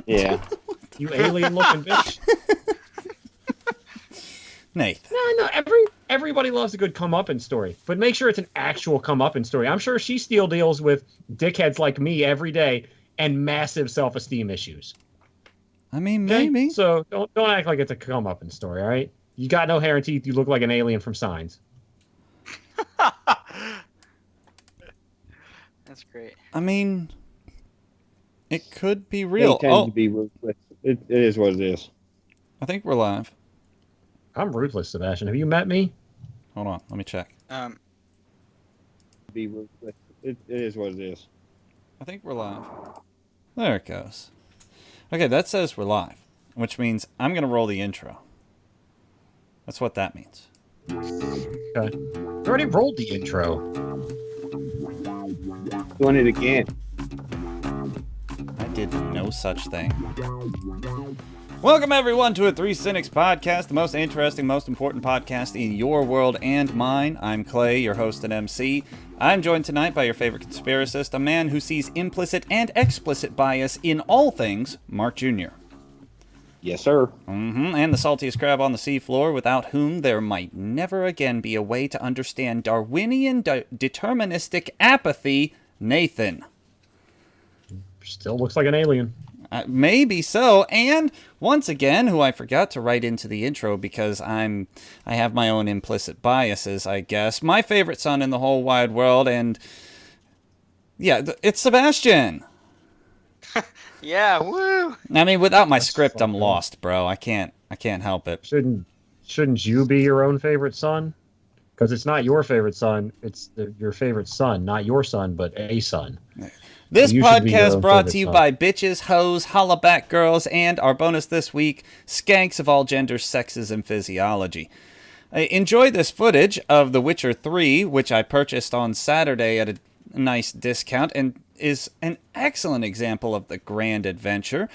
Yeah. You alien-looking bitch. Nathan. No, everybody loves a good comeuppance story, but make sure it's an actual comeuppance story. I'm sure she still deals with dickheads like me every day and massive self-esteem issues. I mean, Okay, maybe. so don't act like it's a comeuppance story. All right, you got no hair and teeth. You look like an alien from Signs. That's great. I mean, it could be They real. tend to Oh, be ruthless. It is what it is. I think we're live. I'm ruthless, Sebastian. Have you met me? Hold on, let me check. Um, Be ruthless. It is what it is. I think we're live. There it goes. Okay, that says we're live, which means I'm going to roll the intro. That's what that means. Okay, you already rolled the intro. Doing it again. I did no such thing. Welcome, everyone, to a Three Cynics podcast, the most interesting, most important podcast in your world and mine. I'm Clay, your host and MC. I'm joined tonight by your favorite conspiracist, a man who sees implicit and explicit bias in all things, Mark Jr. Yes, sir. And the saltiest crab on the seafloor, without whom there might never again be a way to understand Darwinian deterministic apathy, Nathan. Still looks like an alien. Maybe so, and once again, who I forgot to write into the intro because I have my own implicit biases, I guess. My favorite son in the whole wide world, and yeah, it's Sebastian. yeah, woo! I mean, without my That's script, I'm fucking- lost, bro. I can't help it. Shouldn't you be your own favorite son? Because it's not your favorite son. It's your favorite son, not your son, but a son. This You should be your podcast own brought favorite to you son. by bitches, hoes, hollaback girls, and our bonus this week, skanks of all genders, sexes, and physiology. Enjoy this footage of The Witcher 3, which I purchased on Saturday at a nice discount and is an excellent example of the grand adventure,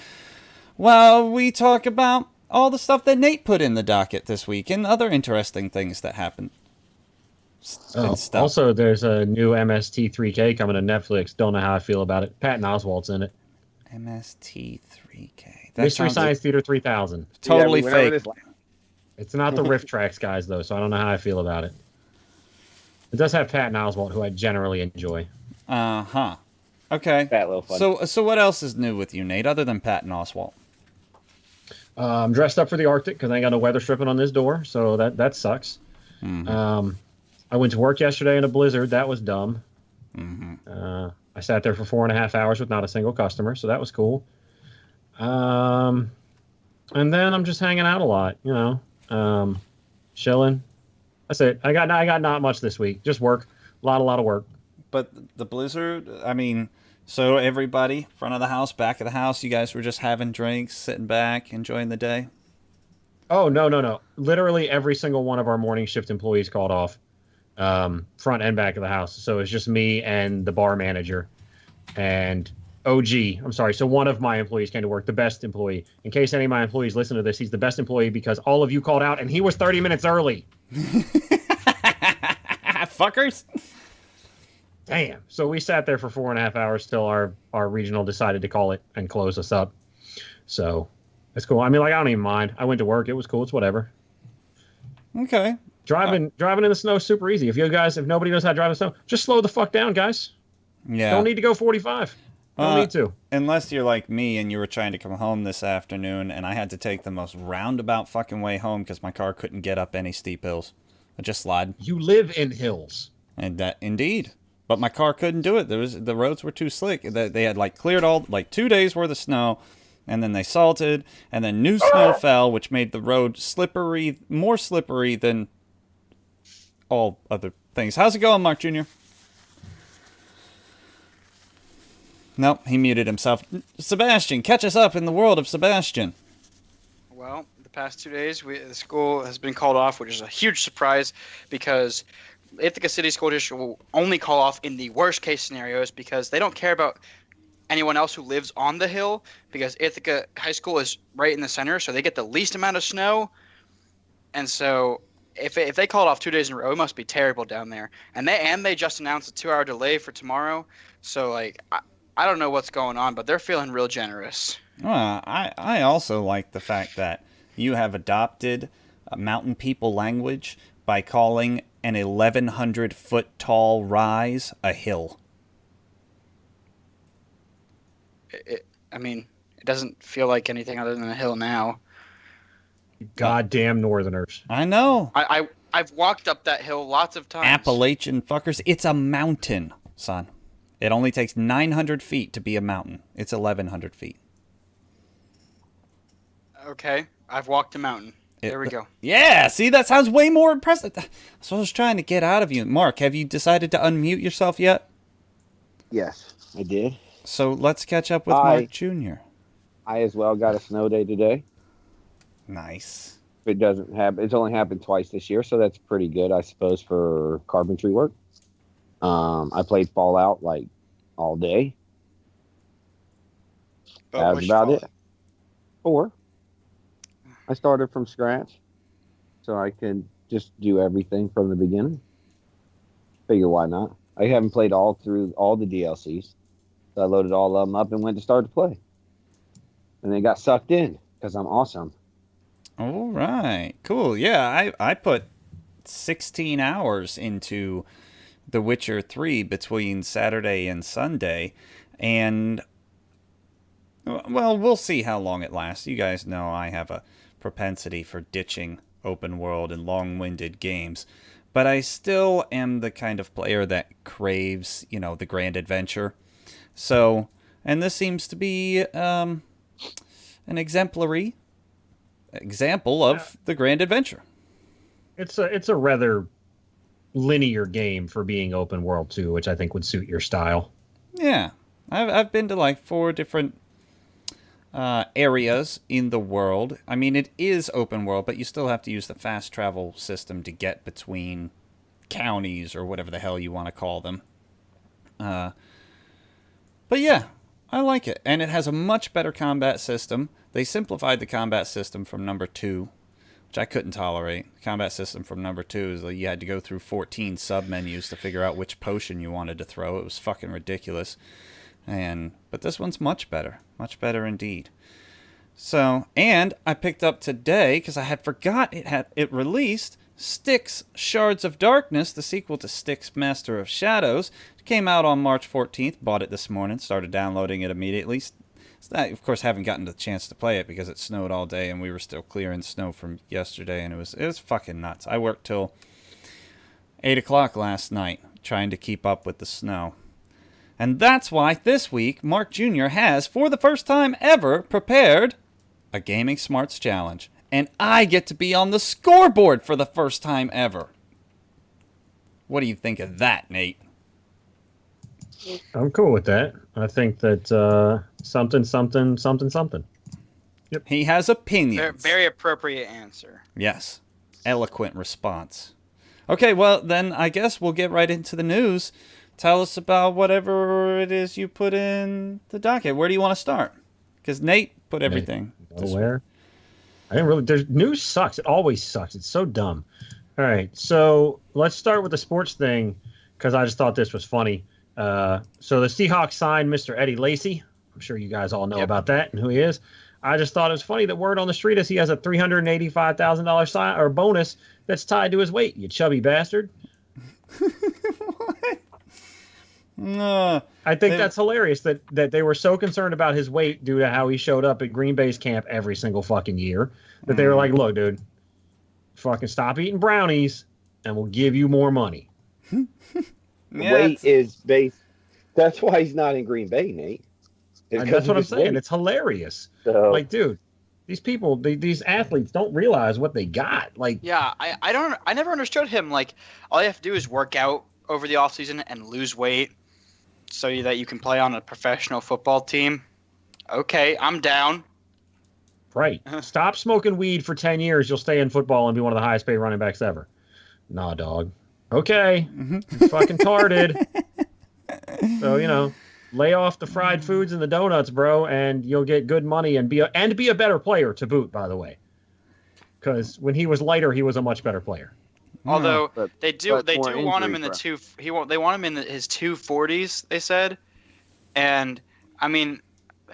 while we talk about all the stuff that Nate put in the docket this week and other interesting things that happened. Oh, also, there's a new MST3K coming to Netflix. Don't know how I feel about it. Patton Oswalt's in it. MST3K. Mystery Science Theater 3000. Totally Yeah, whenever fake. this- It's not the Rift Tracks guys, though, so I don't know how I feel about it. It does have Patton Oswalt, who I generally enjoy. Uh-huh. Okay. Fat little fun. So what else is new with you, Nate, other than Patton Oswalt? I'm dressed up for the Arctic because I ain't got no weather stripping on this door, so that sucks. I went to work yesterday in a blizzard. That was dumb. I sat there for 4.5 hours with not a single customer, so that was cool. And then I'm just hanging out a lot, chilling. That's it. I got not much this week. Just work. A lot of work. But the blizzard, I mean, so everybody, front of the house, back of the house, you guys were just having drinks, sitting back, enjoying the day? Oh, no. Literally every single one of our morning shift employees called off, front and back of the house. So it's just me and the bar manager and OG. I'm sorry. So one of my employees came to work, the best employee. In case any of my employees listen to this, he's the best employee because all of you called out and he was 30 minutes early. Fuckers. Damn. So we sat there for 4.5 hours till our regional decided to call it and close us up. So it's cool. I mean, I don't even mind. I went to work. It was cool. It's whatever. Okay. Driving in the snow is super easy. If nobody knows how to drive in the snow, just slow the fuck down, guys. Yeah. Don't need to go 45. Don't need to. Unless you're like me and you were trying to come home this afternoon and I had to take the most roundabout fucking way home because my car couldn't get up any steep hills. I just slide. You live in hills. And that, indeed. But my car couldn't do it. The roads were too slick. They had cleared all 2 days worth of snow, and then they salted, and then new snow fell, which made the road slippery, more slippery than all other things. How's it going, Mark Jr.? Nope, he muted himself. Sebastian, catch us up in the world of Sebastian. Well, the past 2 days, the school has been called off, which is a huge surprise because Ithaca City School District will only call off in the worst case scenarios because they don't care about anyone else who lives on the hill because Ithaca High School is right in the center, so they get the least amount of snow. And so if they call it off 2 days in a row, it must be terrible down there. And they just announced a 2-hour delay for tomorrow. So I don't know what's going on, but they're feeling real generous. I also like the fact that you have adopted a mountain people language by calling an 1,100-foot tall rise a hill. I mean, it doesn't feel like anything other than a hill now. Goddamn Northerners. I know. I've walked up that hill lots of times. Appalachian fuckers. It's a mountain, son. It only takes 900 feet to be a mountain. It's 1,100 feet. Okay, I've walked a mountain. There we go. Yeah, see, that sounds way more impressive. That's what I was trying to get out of you. Mark, have you decided to unmute yourself yet? Yes, I did. So let's catch up with Mark Jr. I as well got a snow day today. Nice. It doesn't happen. It's only happened twice this year, so that's pretty good, I suppose, for carpentry work. I played Fallout like all day. That was about it. 4. I started from scratch, so I can just do everything from the beginning. Figure why not? I haven't played through all the DLCs, so I loaded all of them up and went to start to play, and then got sucked in because I'm awesome. All right, cool. Yeah, I put 16 hours into The Witcher 3 between Saturday and Sunday, and well, we'll see how long it lasts. You guys know I have a propensity for ditching open world and long-winded games, but I still am the kind of player that craves, the grand adventure. So, and this seems to be an exemplary example of the grand adventure. It's a rather linear game for being open world too, which I think would suit your style. Yeah, I've been to like 4 different areas in the world. I mean, it is open world, but you still have to use the fast travel system to get between counties or whatever the hell you want to call them. But yeah, I like it. And it has a much better combat system. They simplified the combat system from number 2, which I couldn't tolerate. The combat system from number 2 is like you had to go through 14 sub-menus to figure out which potion you wanted to throw. It was fucking ridiculous. But this one's much better indeed. So, and I picked up today, because I had forgot it released, Styx Shards of Darkness, the sequel to Styx Master of Shadows. It came out on March 14th, bought it this morning, started downloading it immediately. I, of course, haven't gotten the chance to play it because it snowed all day and we were still clearing snow from yesterday, and it was fucking nuts. I worked till 8 o'clock last night trying to keep up with the snow. And that's why this week, Mark Jr. has, for the first time ever, prepared a Gaming Smarts Challenge. And I get to be on the scoreboard for the first time ever. What do you think of that, Nate? I'm cool with that. I think that something. Yep. He has opinions. Very appropriate answer. Yes. Eloquent response. Okay, well, then I guess we'll get right into the news. Tell us about whatever it is you put in the docket. Where do you want to start? Because Nate put everything. Where? I didn't really. News sucks. It always sucks. It's so dumb. All right, so let's start with the sports thing because I just thought this was funny. So the Seahawks signed Mr. Eddie Lacy. I'm sure you guys all know about that and who he is. I just thought it was funny that word on the street is he has a $385,000 or bonus that's tied to his weight. You chubby bastard. No, I think that's hilarious that they were so concerned about his weight due to how he showed up at Green Bay's camp every single fucking year that they were like, look, dude, fucking stop eating brownies and we'll give you more money. Weight is based. That's why he's not in Green Bay, Nate. That's what I'm saying. Weight. It's hilarious. So, like, dude, these people, these athletes don't realize what they got. Like, yeah, I never understood him. Like, all you have to do is work out over the offseason and lose weight so that you can play on a professional football team. Okay, I'm down. Right. Stop smoking weed for 10 years. You'll stay in football and be one of the highest paid running backs ever. Nah, dog. Okay. It's fucking tarded. So, lay off the fried foods and the donuts, bro, and you'll get good money and be a better player to boot, by the way. Because when he was lighter, he was a much better player. Although they do want him in the they want him in his 240s, they said, and I mean,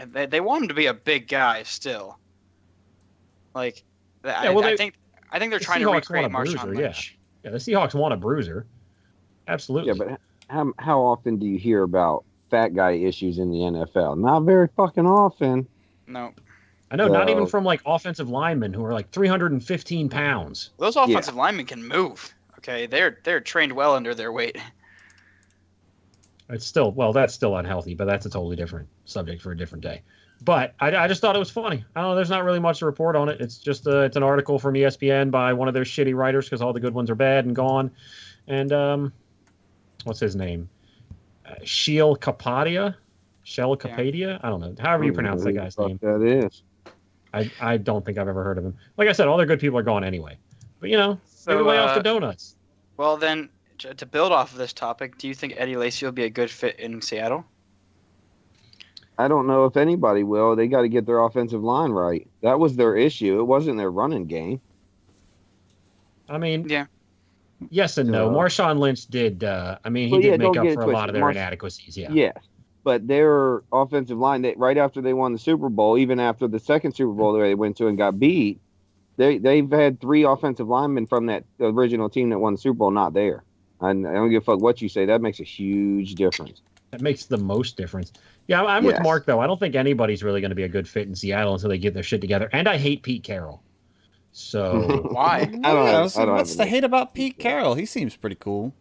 they want him to be a big guy still. Like, Yeah, I think they're the trying to Seahawks want recreate a bruiser, Marshawn yeah. Lynch. Yeah, the Seahawks want a bruiser. Absolutely. Yeah, but how often do you hear about fat guy issues in the NFL? Not very fucking often. No, I know, not even So from like offensive linemen who are like 315 pounds. those yeah, offensive linemen can move. Okay, they're trained well under their weight. It's still, well, that's still unhealthy, but that's a totally different subject for a different day. But I just thought it was funny. I don't know. There's not really much to report on it. It's just it's an article from ESPN by one of their shitty writers because all the good ones are bad and gone. And what's his name? Sheel Kapadia? Shell Yeah. Kapadia? I don't know. However you pronounce that guy's name. That is. I don't think I've ever heard of him. Like I said, all their good people are gone anyway. But maybe lay off the donuts. Well, then, to build off of this topic, do you think Eddie Lacy will be a good fit in Seattle? I don't know if anybody will. They got to get their offensive line right. That was their issue. It wasn't their running game. I mean, Yeah. yes and no. Marshawn Lynch did. He did make up for a lot of their inadequacies. Yeah. Yes, but their offensive line, right after they won the Super Bowl, even after the second Super Bowl they went to and got beat, they've had 3 offensive linemen from that original team that won the Super Bowl not there. And I don't give a fuck what you say. That makes a huge difference. That makes the most difference. Yeah, I'm with Mark, though. I don't think anybody's really going to be a good fit in Seattle until they get their shit together. And I hate Pete Carroll. So Why? What's the hate about Pete Carroll? He seems pretty cool.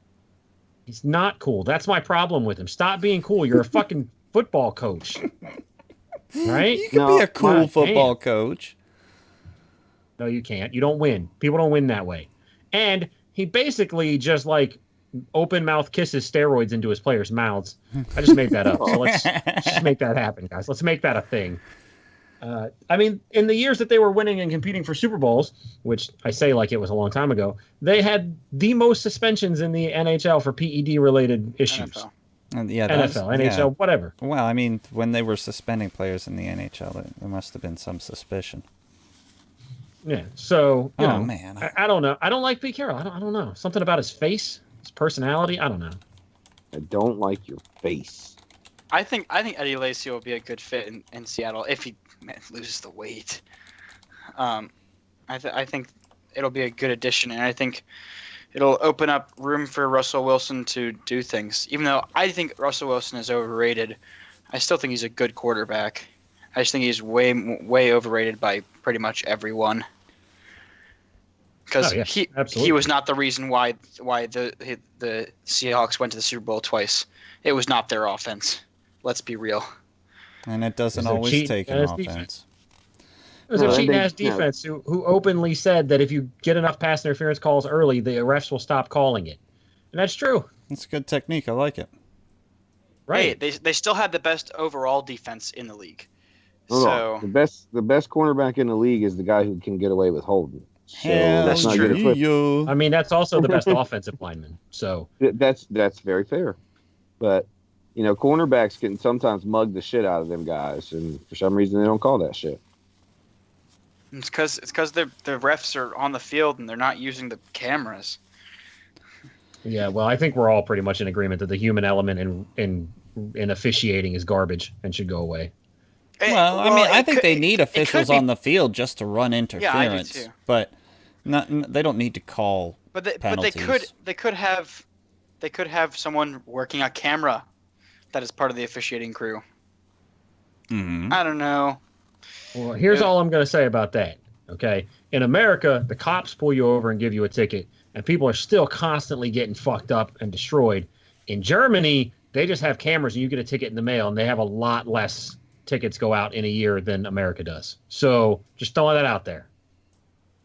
He's not cool. That's my problem with him. Stop being cool. You're a fucking football coach. Right? You can be a cool football coach. No, you can't. You don't win. People don't win that way. And he basically just like open mouth kisses steroids into his players' mouths. I just made that up. So let's just make that happen, guys. Let's make that a thing. In the years that they were winning and competing for Super Bowls, which I say like it was a long time ago, they had the most suspensions in the NHL for PED-related issues. NFL. Yeah, NFL, NHL, whatever. Well, when they were suspending players in the NHL, there must have been some suspicion. Yeah, so, man. I don't know. I don't like Pete Carroll. I don't know. Something about his face, his personality, I don't know. I don't like your face. I think Eddie Lacy will be a good fit in Seattle if he loses the weight. I think it'll be a good addition, and I think it'll open up room for Russell Wilson to do things. Even though I think Russell Wilson is overrated, I still think he's a good quarterback. I just think he's way overrated by pretty much everyone. Because he was not the reason why the Seahawks went to the Super Bowl twice. It was not their offense. Let's be real. And it doesn't always take an offense. It was a cheating-ass defense who openly said that if you get enough pass interference calls early, the refs will stop calling it. And that's true. It's a good technique. I like it. Right. Hey, they still had the best overall defense in the league. So the best cornerback in the league is the guy who can get away with holding. So that's not true. That's also the best offensive lineman. So that's very fair. But cornerbacks can sometimes mug the shit out of them guys, and for some reason they don't call that shit. It's because the refs are on the field and they're not using the cameras. Yeah, well, I think we're all pretty much in agreement that the human element in officiating is garbage and should go away. Well, I think they need officials on the field just to run interference. Yeah, I do too. But they don't need to call penalties. But they could have someone working a camera that is part of the officiating crew. Mm-hmm. I don't know. Well, here's all I'm going to say about that. Okay, in America, the cops pull you over and give you a ticket, and people are still constantly getting fucked up and destroyed. In Germany, they just have cameras, and you get a ticket in the mail, and they have a lot less tickets go out in a year than America does. So just throwing that out there.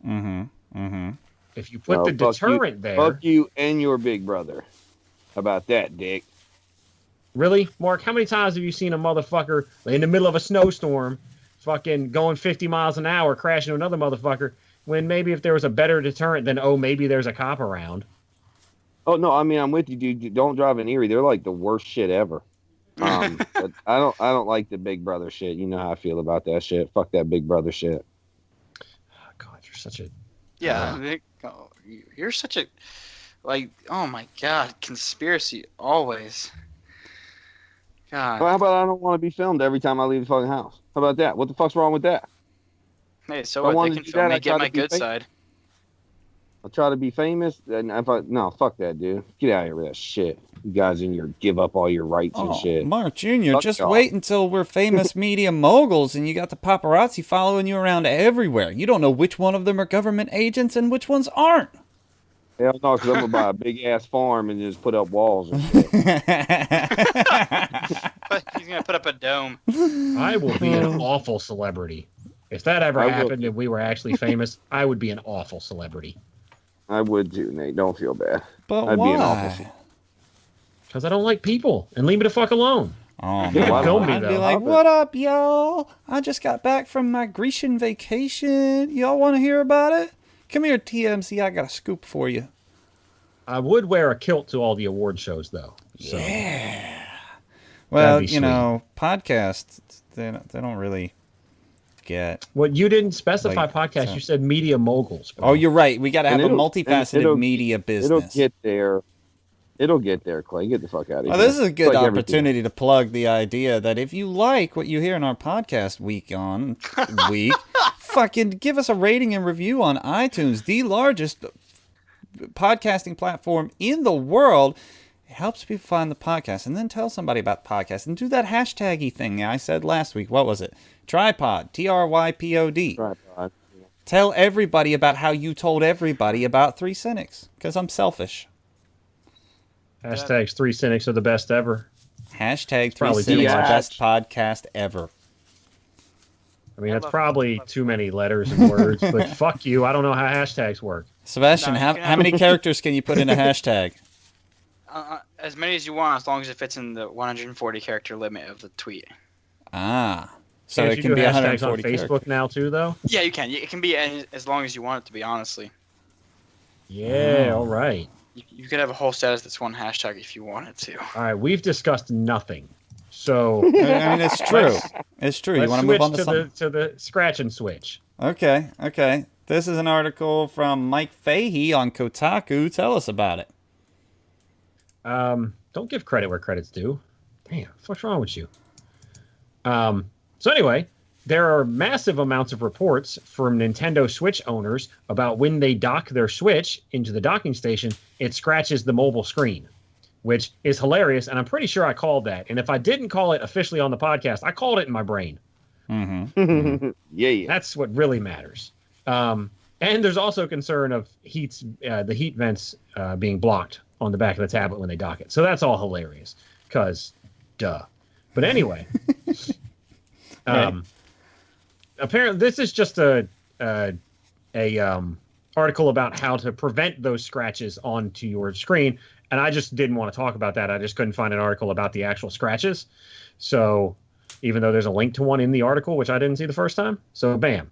Mm-hmm. Mm-hmm. If you put the deterrent there... Fuck you and your big brother. How about that, Dick? Really? Mark, how many times have you seen a motherfucker in the middle of a snowstorm fucking going 50 miles an hour crashing into another motherfucker when maybe if there was a better deterrent than, maybe there's a cop around? Oh, no, I'm with you, dude. Don't drive in Erie. They're like the worst shit ever. But I don't like the big brother shit. You know how I feel about that shit. Fuck that big brother shit. Oh, God, you're such a... Yeah, you're such a... Like, oh my God, conspiracy always. God. Well, how about I don't want to be filmed every time I leave the fucking house? How about that? What the fuck's wrong with that? Hey, so If I what? They wanted can to do film that, me. I Get try my to be good fake. side. I'll try to be famous, and no, fuck that, dude. Get out of here with that shit. You guys in your give up all your rights and Oh, shit. Mark Jr., Fuck just y'all. wait until we're famous media moguls and you got the paparazzi following you around everywhere. You don't know which one of them are government agents and which ones aren't. Hell no, because I'm gonna buy a big ass farm and just put up walls and shit. But he's gonna put up a dome. I will be an awful celebrity. If that ever I will happened too. and we were actually famous, I would be an awful celebrity. I would too, Nate. Don't feel bad. But I'd be an awful. why? Because I don't like people. And leave me the fuck alone. Oh, You can no. film me, I'd be though. like, what up, y'all? I just got back from my Grecian vacation. Y'all want to hear about it? Come here, TMZ. I got a scoop for you. I would wear a kilt to all the award shows, though. So. Yeah. Well, That'd be you know, podcasts, they don't really get... Well, you didn't specify Like, podcast. so- You said media moguls. Bro. Oh, you're right. We got to have And a it'll- multifaceted it'll- media It'll business. get there. It'll get there, Clay. Get the fuck out of here. Well, this is a It's good like everything. opportunity to plug the idea that if you like what you hear in our podcast week, fucking give us a rating and review on iTunes, the largest podcasting platform in the world. It helps people find the podcast, and then tell somebody about the podcast, and do that hashtaggy thing I said last week. What was it? Tripod, TRYPOD. Tripod. Tell everybody about how you told everybody about Three Cynics, because I'm selfish. Hashtags 3 Cynics are the best ever. Hashtag Three probably Cynics, too much. best podcast ever. I mean, I that's love- probably too many letters and words, but fuck you. I don't know how hashtags work. Sebastian, No, you how can how have- many characters can you put in a hashtag? As many as you want, as long as it fits in the 140 character limit of the tweet. Ah. So Can't it you can do be hashtags on 140 Facebook characters. now, too, though? Yeah, you can. It can be as long as you want it to be. Honestly, Yeah, Oh. all right. you could have a whole status that's one hashtag if you wanted to. All right, we've discussed nothing. So I mean, it's true. It's true. You let's want to move switch on to to something? the scratch and switch. Okay, okay. This is an article from Mike Fahey on Kotaku. Tell us about it. Don't give credit where credit's due. Damn, what's wrong with you? So anyway, there are massive amounts of reports from Nintendo Switch owners about when they dock their Switch into the docking station, it scratches the mobile screen, which is hilarious. And I'm pretty sure I called that. And if I didn't call it officially on the podcast, I called it in my brain. Mm-hmm. Yeah. That's what really matters. And there's also concern of the heat vents being blocked on the back of the tablet when they dock it. So that's all hilarious, because duh. But anyway, apparently this is just a article about how to prevent those scratches onto your screen. And I just didn't want to talk about that. I just couldn't find an article about the actual scratches. So even though there's a link to one in the article, which I didn't see the first time. So bam.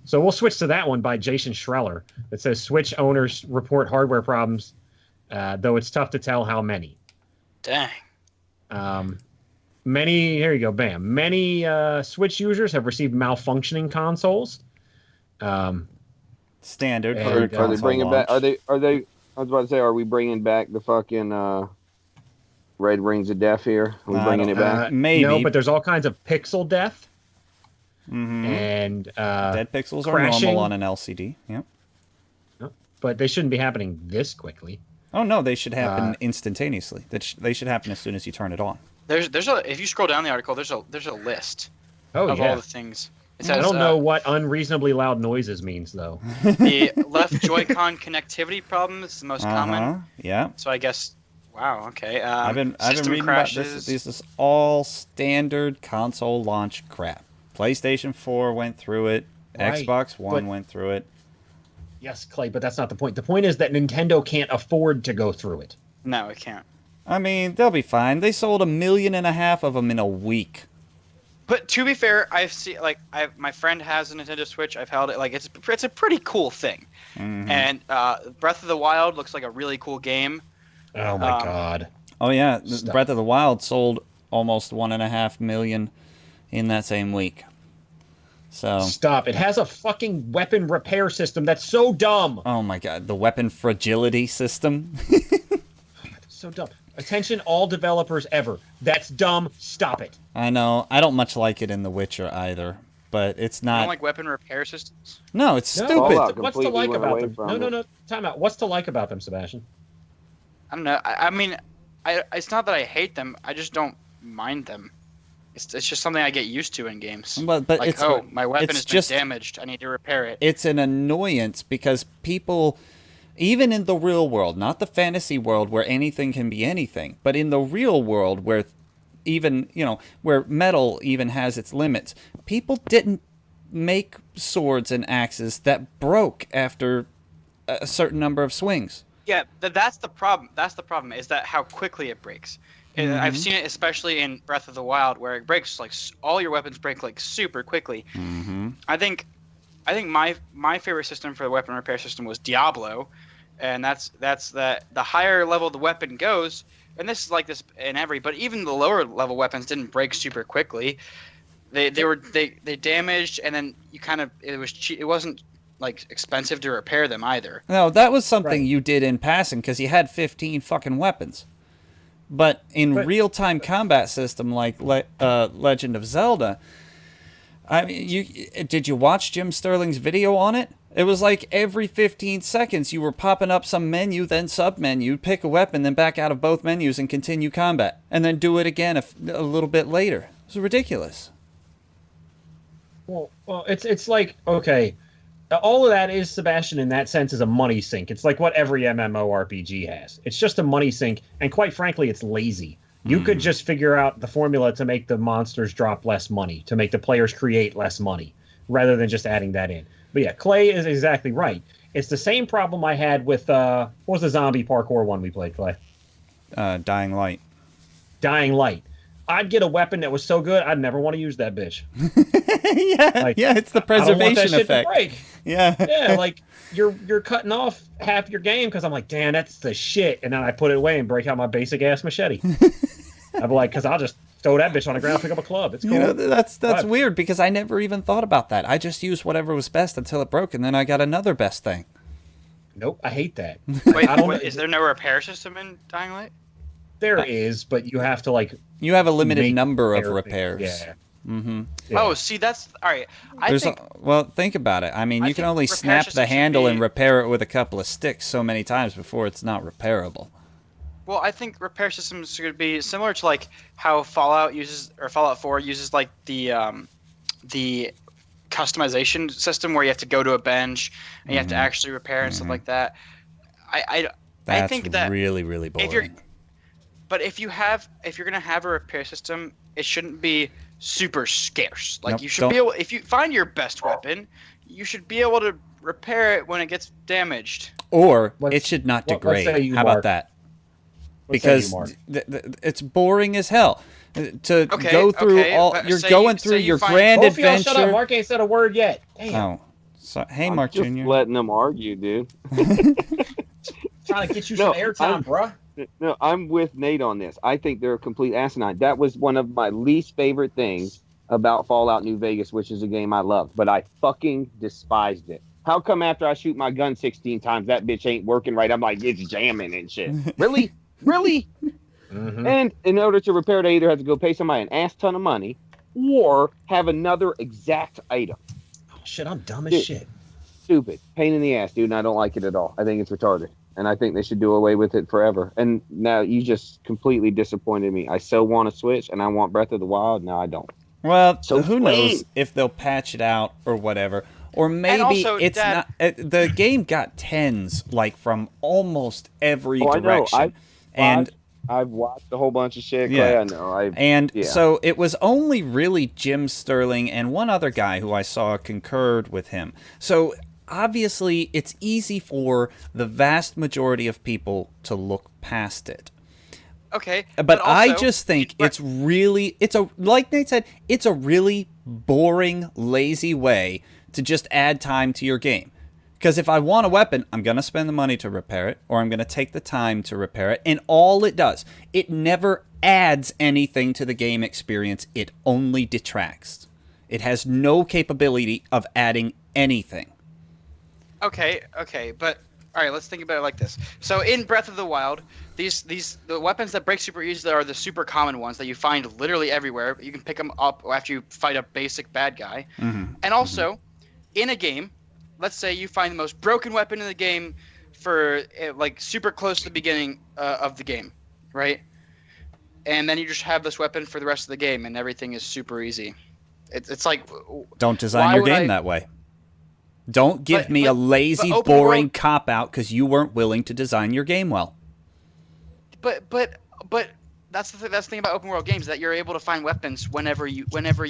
So we'll switch to that one by Jason Schreller. It says Switch owners report hardware problems, though it's tough to tell how many. Dang. Here you go, bam. Many Switch users have received malfunctioning consoles. Standard And, for Are they console bringing back? launch. Are they? I was about to say, are we bringing back the fucking Red Rings of Death here? Are we I bringing don't it know. back? Maybe. No, but there's all kinds of pixel death Mhm. and Dead pixels are crashing. normal on an LCD. Yep. but they shouldn't be happening this quickly. Oh no, they should happen instantaneously. They should happen as soon as you turn it on. There's a if you scroll down the article, there's a list Oh of yeah. all the things. It I says, don't know what unreasonably loud noises means though. the left Joy-Con connectivity problem is the most common. Yeah. So I guess, wow, okay. I've been system reading crashes. about this. This is all standard console launch crap. PlayStation 4 went through it. Right, Xbox One but- went through it. Yes, Clay, but that's not the point. The point is that Nintendo can't afford to go through it. No, it can't. I mean, they'll be fine. They sold 1.5 million of them in a week. But to be fair, I've seen my friend has a Nintendo Switch. I've held it. Like it's a pretty cool thing. Mhm. And Breath of the Wild looks like a really cool game. Oh my god. Oh yeah, Stop. Breath of the Wild sold almost 1.5 million in that same week. So, Stop. It has a fucking weapon repair system that's so dumb. oh my god, the weapon fragility system. So dumb. Attention, all developers ever. That's dumb. Stop it. I know. I don't much like it in The Witcher either, but it's You not. don't like weapon repair systems? No, it's No, stupid. Fallout what's to completely like went about away them? from No, it. no. Time out. What's to like about them, Sebastian? I don't know. I mean, it's not that I hate them. I just don't mind them. It's just something I get used to in games. But Like, it's oh, my weapon it's has just been damaged. I need to repair it. it's an annoyance because people, even in the real world, not the fantasy world where anything can be anything, but in the real world where even, where metal even has its limits, people didn't make swords and axes that broke after a certain number of swings. Yeah, that's the problem. That's the problem, is that how quickly it breaks. And I've seen it especially in Breath of the Wild, where it breaks like all your weapons break like super quickly. I think my favorite system for the weapon repair system was Diablo, and that's that the higher level the weapon goes, and this is like this in every, but even the lower level weapons didn't break super quickly. They damaged, and then it wasn't like expensive to repair them either. No, that was something Right. you did in passing because you had 15 fucking weapons. But in real-time combat system like Legend of Zelda, I mean, did you watch Jim Sterling's video on it? It was like every 15 seconds you were popping up some menu, then sub-menu, pick a weapon, then back out of both menus and continue combat. And then do it again a little bit later. It was ridiculous. Well, it's like, okay, all of that is, Sebastian, in that sense, is a money sink. It's like what every MMORPG has. It's just a money sink, and quite frankly, it's lazy. You could just figure out the formula to make the monsters drop less money, to make the players create less money, rather than just adding that in. But yeah, Clay is exactly right. It's the same problem I had with, what was the zombie parkour one we played, Clay? Dying Light. Dying Light. I'd get a weapon that was so good, I'd never want to use that bitch. Yeah, it's the I don't want that preservation shit effect. to break. Yeah. Yeah, like you're cutting off half your game because I'm like, damn, that's the shit, and then I put it away and break out my basic ass machete. I'd be like, because I'll just throw that bitch on the ground and pick up a club. It's cool. That's But- weird because I never even thought about that. I just used whatever was best until it broke, and then I got another best thing. Nope, I hate that. Wait, I don't. is there no repair system in Dying Light? There is, but you have to like. You have a limited make number of repair things. repairs. Yeah. Mm-hmm. Yeah. Oh, see, that's all right. Well, think about it. I mean, I you can think only repair snap the systems should handle and be- repair it with a couple of sticks so many times before it's not repairable. Well, I think repair systems should be similar to like how Fallout 4 uses like the customization system where you have to go to a bench and you have to actually repair and stuff like that. I That's think that really, really boring. if you're gonna have a repair system, it shouldn't be super scarce. Like Nope, you should don't- be able, if you find your best weapon, you should be able to repair it when it gets damaged. Or Let's- it should not let's degrade. say you How about mark- that? Let's say you Because mark. it's boring as hell. To Okay, go through okay, all, but you're say going you- through say you your find- grand Both of y'all adventure. shut up. Mark ain't said a word yet. Damn. Oh, so, hey, I'm Mark just Jr. letting them argue, dude. Trying to get you No, some airtime, bruh. No, I'm with Nate on this. I think they're a complete asinine. That was one of my least favorite things about Fallout New Vegas, which is a game I love, but I fucking despised it. How come after I shoot my gun 16 times, that bitch ain't working right? I'm like, it's jamming and shit. Really? Really? Mm-hmm. And in order to repair it, I either have to go pay somebody an ass ton of money or have another exact item. Shit, I'm dumb as Dude. shit. Stupid. Pain in the ass, dude, and I don't like it at all. I think it's retarded. And I think they should do away with it forever. And now you just completely disappointed me. I so want to Switch, and I want Breath of the Wild. Now I don't. Well, So who plain. knows if they'll patch it out or whatever. Or maybe also, it's Dad- not. The game got tens, like, from almost every Oh, I know. direction. And I've watched a whole bunch of shit, Clay. Yeah. I know. And Yeah. so it was only really Jim Sterling and one other guy who I saw concurred with him. So obviously it's easy for the vast majority of people to look past it. Okay, But I also- just think like Nate said, it's a really boring, lazy way to just add time to your game. Because if I want a weapon, I'm going to spend the money to repair it, or I'm going to take the time to repair it. And all it does, it never adds anything to the game experience. It only detracts. It has no capability of adding anything. Okay, but All right, let's think about it like this. So in Breath of the Wild, the weapons that break super easily are the super common ones that you find literally everywhere. You can pick them up after you fight a basic bad guy. Mm-hmm. And also, in a game, let's say you find the most broken weapon in the game for like super close to the beginning of the game, right? And then you just have this weapon for the rest of the game, and everything is super easy. It's like, Don't design why your would game I- that way. Don't give me a lazy, open boring world- cop out because you weren't willing to design your game well. But that's the thing about open world games, that you're able to find weapons whenever you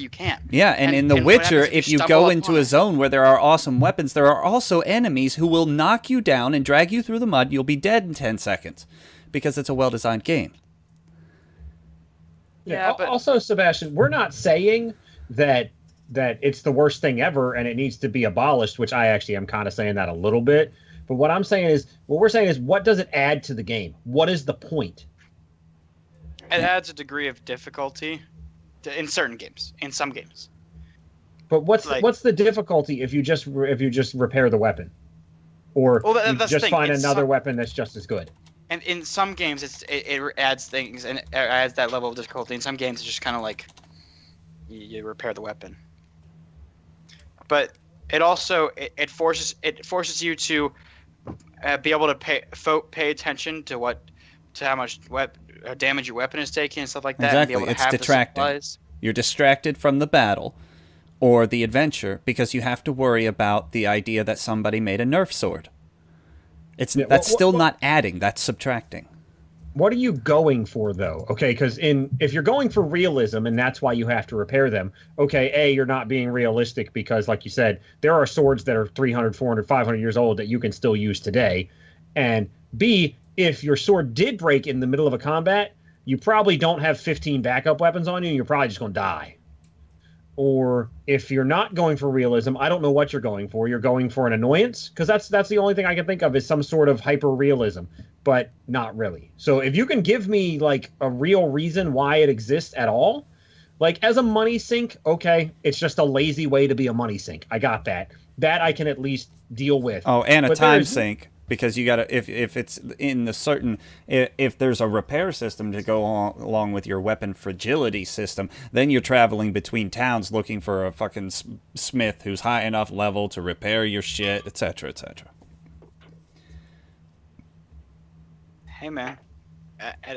can. Yeah, and in The what Witcher, happens if you stumble go upon into a it? zone where there are awesome weapons, there are also enemies who will knock you down and drag you through the mud. You'll be dead in 10 seconds because it's a well-designed game. Yeah, but Also, Sebastian, we're not saying that it's the worst thing ever and it needs to be abolished, which I actually am kind of saying that a little bit. But what we're saying is, what does it add to the game? What is the point? it adds a degree of difficulty in certain games, in some games. But what's Like- what's the difficulty if you just repair the weapon, or Well, you that's just the thing. find It's another some- weapon that's just as good? And in some games, it adds things and it adds that level of difficulty. In some games, it's just kind of like you repair the weapon. But it also it forces you to be able to pay attention to how much damage your weapon is taking and stuff like that. Exactly, And be able to it's have distracting. The supplies. You're distracted from the battle or the adventure because you have to worry about the idea that somebody made a Nerf sword. That's still not adding, that's subtracting. What are you going for, though? Okay, because if you're going for realism and that's why you have to repair them, okay, A, you're not being realistic because, like you said, there are swords that are 300, 400, 500 years old that you can still use today. And B, if your sword did break in the middle of a combat, you probably don't have 15 backup weapons on you and you're probably just going to die. Or if you're not going for realism, I don't know what you're going for. You're going for an annoyance, because that's the only thing I can think of is some sort of hyper realism, but not really. So if you can give me like a real reason why it exists at all, like as a money sink, okay, it's just a lazy way to be a money sink. I got that. That I can at least deal with. Oh, and a But time there's- sink, because you gotta if it's in the certain if there's a repair system to go along with your weapon fragility system, then you're traveling between towns looking for a fucking smith who's high enough level to repair your shit, etc., etc. Hey man, I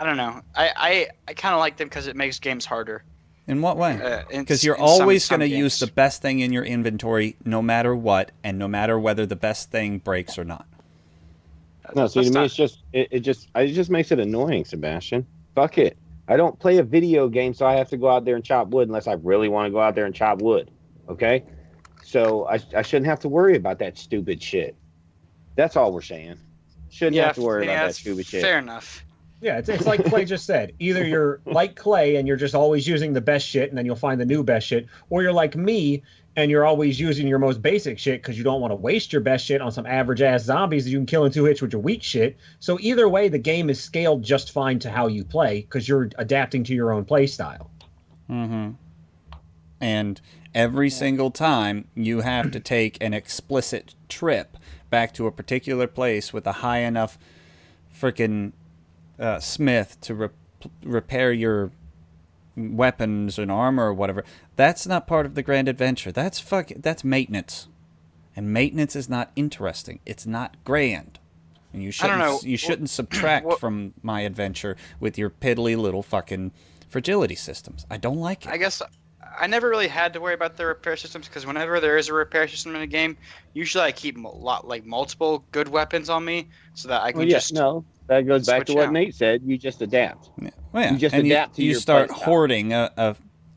don't know. I kind of like them because it makes games harder. In what way? In- Because you're in some- always some going to use the games. best thing in your inventory, no matter what, and no matter whether the best thing breaks or not. No, see, to That's me, not- it just makes it annoying, Sebastian. Fuck it. I don't play a video game, so I have to go out there and chop wood unless I really want to go out there and chop wood. Okay? So I shouldn't have to worry about that stupid shit. That's all we're saying. Shouldn't have to worry about that that's stupid shit. Fair enough. Yeah, it's like Clay just said. Either you're like Clay and you're just always using the best shit and then you'll find the new best shit, or you're like me and you're always using your most basic shit because you don't want to waste your best shit on some average-ass zombies that you can kill in 2 hits with your weak shit. So either way, the game is scaled just fine to how you play because you're adapting to your own play style. Mm-hmm. And every single time you have to take an explicit trip back to a particular place with a high enough freaking smith to repair your weapons and armor or whatever. That's not part of the grand adventure. That's maintenance, and maintenance is not interesting. It's not grand, and you shouldn't. I don't know. You shouldn't subtract from my adventure with your piddly little fucking fragility systems. I don't like it. I guess I never really had to worry about the repair systems because whenever there is a repair system in a game, usually I keep multiple good weapons on me so that I can No, that goes back to switch what out. Nate said. You just adapt. Yeah. Well, yeah. You just and adapt to you your start playstyle. hoarding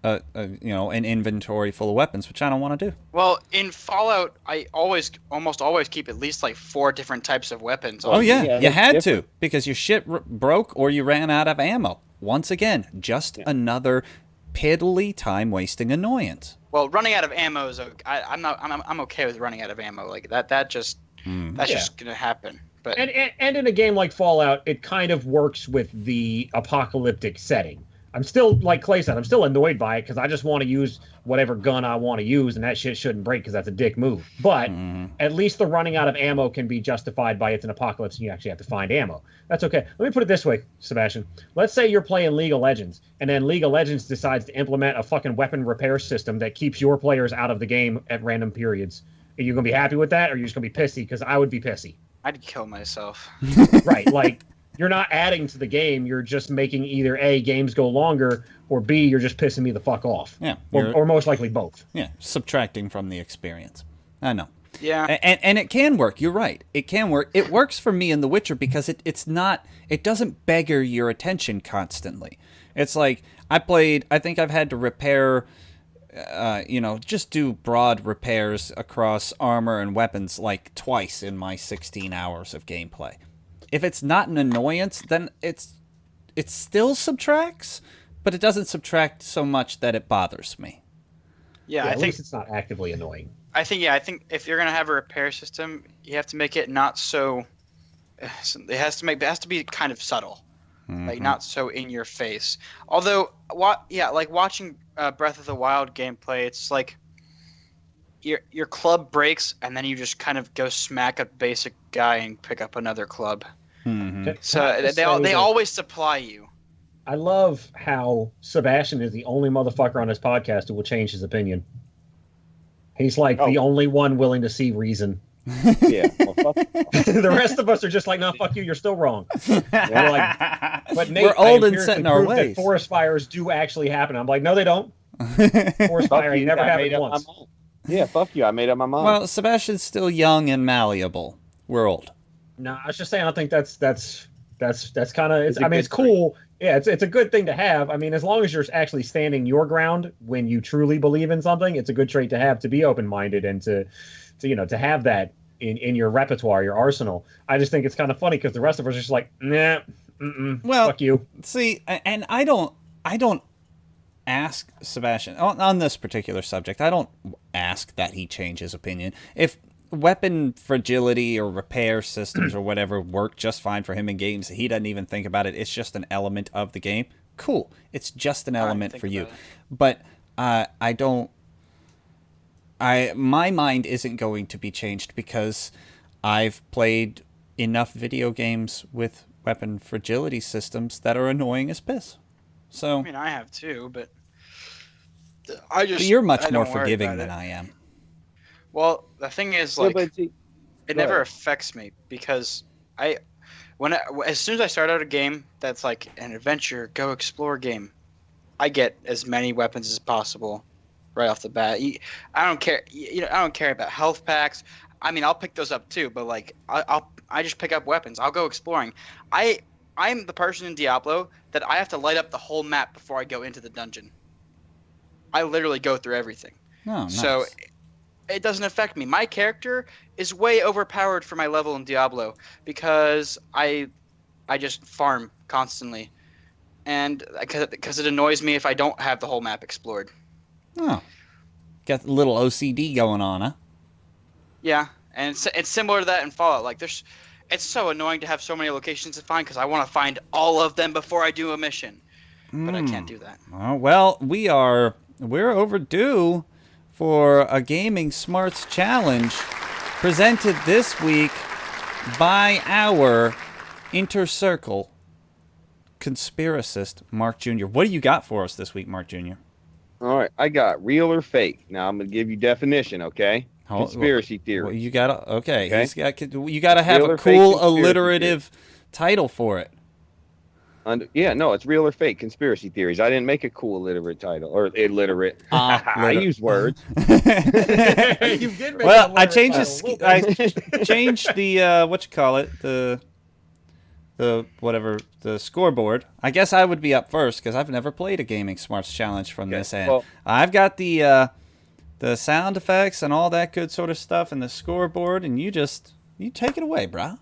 an inventory full of weapons, which I don't want to do. Well, in Fallout, I almost always keep at least like 4 different types of weapons. Oh yeah, yeah, you that's had different. to because your shit broke or you ran out of ammo. Once again, just another piddly time-wasting annoyance. Well, running out of ammo is I'm okay with running out of ammo like that. That's just gonna happen. But And in a game like Fallout, it kind of works with the apocalyptic setting. I'm still, like Clay said, I'm still annoyed by it because I just want to use whatever gun I want to use, and that shit shouldn't break because that's a dick move. But at least the running out of ammo can be justified by it's an apocalypse and you actually have to find ammo. That's okay. Let me put it this way, Sebastian. Let's say you're playing League of Legends, and then League of Legends decides to implement a fucking weapon repair system that keeps your players out of the game at random periods. Are you going to be happy with that, or are you just going to be pissy? Because I would be pissy. I'd kill myself. Right, like... You're not adding to the game. You're just making either A, games go longer, or B, you're just pissing me the fuck off. Yeah. Or most likely both. Yeah, subtracting from the experience. I know. Yeah. And it can work. You're right. It can work. It works for me in The Witcher because it doesn't beggar your attention constantly. It's like, I think I've had to repair, just do broad repairs across armor and weapons like twice in my 16 hours of gameplay. If it's not an annoyance, then it still subtracts, but it doesn't subtract so much that it bothers me. Yeah, at least it's not actively annoying. I think if you're gonna have a repair system, you have to make it not so. It has to be kind of subtle, like not so in your face. Although, like watching Breath of the Wild gameplay, it's like your club breaks and then you just kind of go smack a basic guy and pick up another club. So they always supply you. I love how Sebastian is the only motherfucker on this podcast who will change his opinion. He's like the only one willing to see reason. Yeah. Well, fuck. The rest of us are just like, no, fuck you, you're still wrong. We're like, but Nate, we're old and set in our ways. That forest fires do actually happen. I'm like, no, they don't. Forest fire ain't never happened once. Yeah, fuck you. I made up my mind. Well, Sebastian's still young and malleable. We're old. No, I was just saying. I think that's kind of. I mean, it's cool. Yeah, it's a good thing to have. I mean, as long as you're actually standing your ground when you truly believe in something, it's a good trait to have, to be open-minded and to have that in your repertoire, your arsenal. I just think it's kind of funny because the rest of us are just like, nah, well, fuck you. See, and I don't ask Sebastian on this particular subject. I don't ask that he change his opinion. If weapon fragility or repair systems or whatever work just fine for him in games, he doesn't even think about it. It's just an element of the game. Cool. It's just an element for you. But my mind isn't going to be changed because I've played enough video games with weapon fragility systems that are annoying as piss. So I mean, I have too, but but you're much more forgiving than I am. Well, the thing is, like, it never affects me because as soon as I start out a game that's like an adventure, go explore game, I get as many weapons as possible right off the bat. I don't care. I don't care about health packs. I mean, I'll pick those up too, but like, I just pick up weapons. I'll go exploring. I'm the person in Diablo that I have to light up the whole map before I go into the dungeon. I literally go through everything. Oh, nice. So it doesn't affect me. My character is way overpowered for my level in Diablo because I just farm constantly, and because it annoys me if I don't have the whole map explored. Oh, got a little OCD going on, huh? Yeah, and it's similar to that in Fallout. Like, it's so annoying to have so many locations to find because I want to find all of them before I do a mission, but I can't do that. Oh, well, we're overdue for a Gaming Smarts Challenge presented this week by our Inner Circle conspiracist, Mark Jr. What do you got for us this week, Mark Jr.? All right, I got real or fake. Now I'm going to give you definition, okay? Conspiracy theory. Well, you gotta you gotta have a cool alliterative title for it. It's real or fake conspiracy theories. I didn't make a cool illiterate title or illiterate. I use words. You did make well, I changed the what you call it, the scoreboard. I guess I would be up first because I've never played a Gaming Smarts Challenge from this end. Well, I've got the sound effects and all that good sort of stuff and the scoreboard, and you take it away, brah.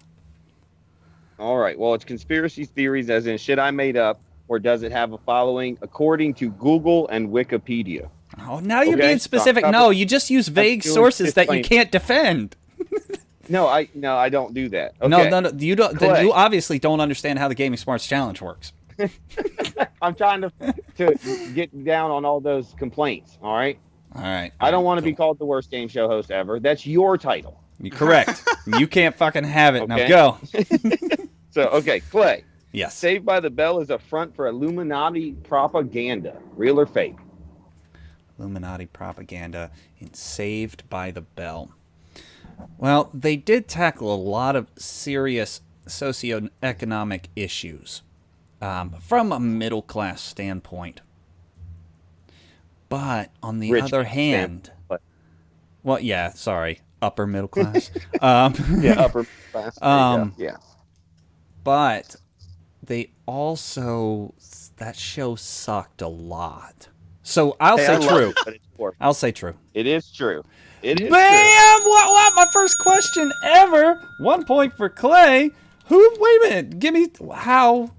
All right. Well, it's conspiracy theories as in shit I made up, or does it have a following according to Google and Wikipedia? Oh, now you're being specific. No, you just use vague sources that you can't defend. No, I don't do that. Okay. No, you don't. Then you obviously don't understand how the Gaming Smarts Challenge works. I'm trying to get down on all those complaints. All right. All right. I don't want to cool. be called the worst game show host ever. That's your title. You're correct. You can't fucking have it. Now Okay. go. So, okay, Clay. Yes. Saved by the Bell is a front for Illuminati propaganda. Real or fake? Illuminati propaganda in Saved by the Bell. Well, they did tackle a lot of serious socioeconomic issues from a middle class standpoint. But on the Rich other hand, but well, yeah, sorry, upper middle class. yeah, upper class. There you go. Um, Yeah. But they also, that show sucked a lot. So I'll Hey, say I love true. it, but it's worth it. I'll say true. It is true. It is Bam! What? My first question ever. 1 point for Clay. Wait a minute. Give me how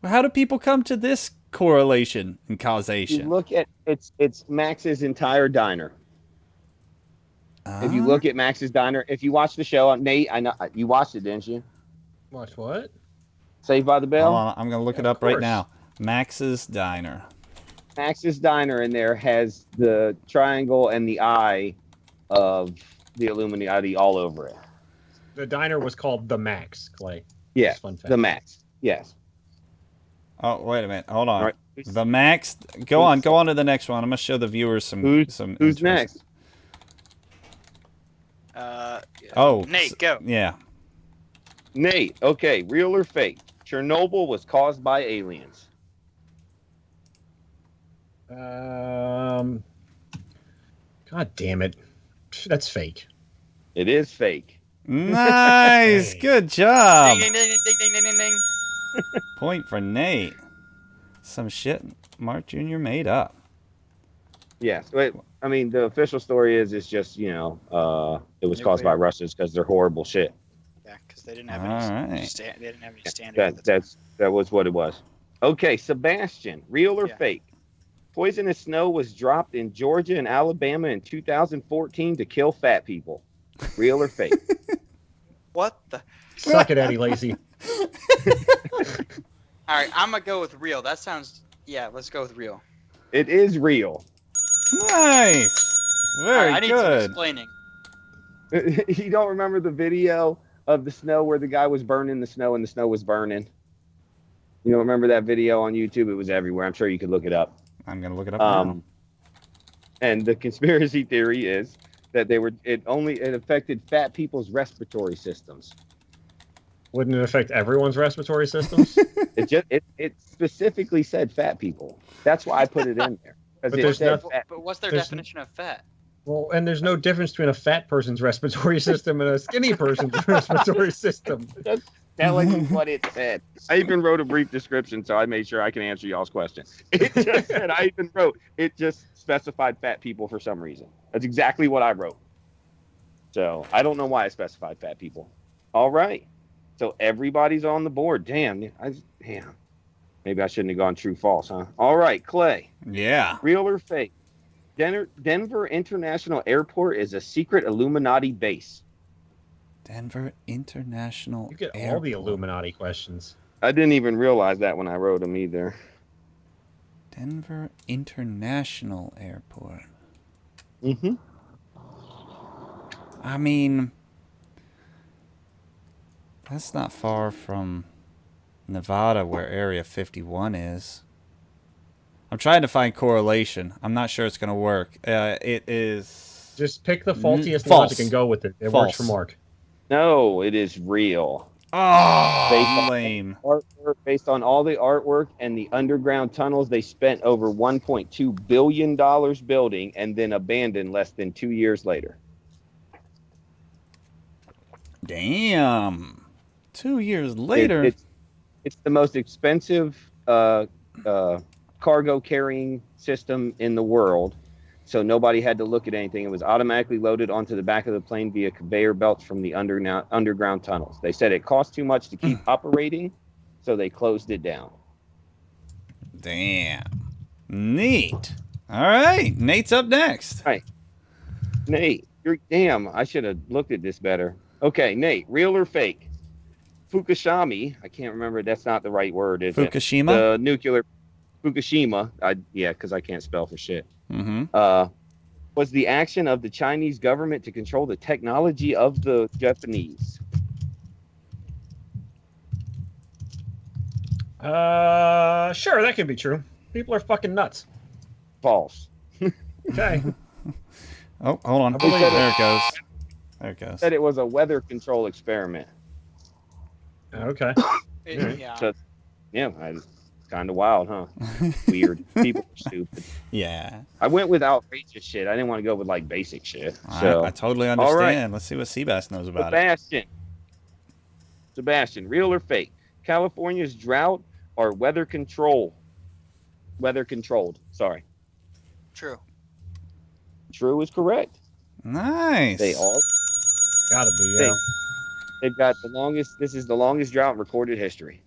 do people come to this correlation and true. You causation? look at it's Max's entire diner. If you look at Max's diner, if you watch the show, Nate, I know you watched it, didn't you? Watch what? Saved by the Bell. Hold on, I'm gonna look Yeah, it up of right course. now. Max's Diner. Max's diner in there has the triangle and the eye of the Illuminati all over it. The diner was called the Max, Clay. Yeah, Just fun fact. the Max. Yes. Oh, wait a minute. Hold on. All right. The Max. Go on to the next one. I'm gonna show the viewers some. Who's interest. next? Oh, Nate, go. Yeah. Nate. Okay, real or fake? Chernobyl was caused by aliens. God damn it. That's fake. It is fake. Nice. Hey. Good job. Ding, ding, ding, ding, ding, ding, ding. Point for Nate. Some shit Mark Jr. made up. Yes. Wait, I mean, the official story is it's just, it was caused by Nuclear. Russians because they're horrible shit. Yeah, because they didn't have All any. right. They didn't have any standard. at the time. That was what it was. Okay, Sebastian, real or Yeah. fake? Poisonous snow was dropped in Georgia and Alabama in 2014 to kill fat people. Real or fake? What the? Suck it, Eddie Lacy. All right, I'm gonna go with real. That sounds. Yeah, let's go with real. It is real. Nice. Very I need some good. explaining. You don't remember the video of the snow where the guy was burning the snow and the snow was burning? You don't remember that video on YouTube? It was everywhere. I'm sure you could look it up. I'm gonna look it up now. And the conspiracy theory is that it affected fat people's respiratory systems. Wouldn't it affect everyone's respiratory systems? It specifically said fat people. That's why I put it in there. 'Cause But it there's said nothing- fat- But what's their There's- definition of fat? Well, and there's no difference between a fat person's respiratory system and a skinny person's respiratory system. Just telling you what it said. I even wrote a brief description, so I made sure I can answer y'all's question. It just said, it just specified fat people for some reason. That's exactly what I wrote. So I don't know why I specified fat people. All right. So everybody's on the board. Damn. Maybe I shouldn't have gone true false, huh? All right, Clay. Yeah. Real or fake? Denver International Airport is a secret Illuminati base. Denver International. You get all Airport. the Illuminati questions. I didn't even realize that when I wrote them either. Denver International Airport. Mm-hmm. I mean, that's not far from Nevada, where Area 51 is. I'm trying to find correlation. I'm not sure it's going to work. It is... Just pick the faultiest False. logic and go with it. It False. works for Mark. No, it is real. Oh, lame. Artwork, based on all the artwork and the underground tunnels, they spent over $1.2 billion building and then abandoned less than 2 years later. Damn. 2 years later. It's the most expensive cargo carrying system in the world. So nobody had to look at anything. It was automatically loaded onto the back of the plane via conveyor belts from the underground tunnels. They said it cost too much to keep operating, so they closed it down. Damn. Neat. All right. Nate's up next. Nate, I should have looked at this better. Okay, Nate, real or fake? Fukushima. I can't remember. That's not the right word, is it? Fukushima? The nuclear Fukushima. Yeah, because I can't spell for shit. Mm-hmm. Was the action of the Chinese government to control the technology of the Japanese. Sure, that could be true. People are fucking nuts. False. Okay. Oh, hold on. I believe There it goes. There it goes. Said it was a weather control experiment. Okay. Yeah. So, yeah, kind of wild, huh? Weird. People are stupid. Yeah. I went with outrageous shit. I didn't want to go with like basic shit. I So, totally all right. understand. Let's see what Seabass knows about it. Sebastian, real or fake? California's drought or weather control? Weather controlled. Sorry. True. True is correct. Nice. They are. Gotta be, yeah. They've got the longest. This is the longest drought in recorded history.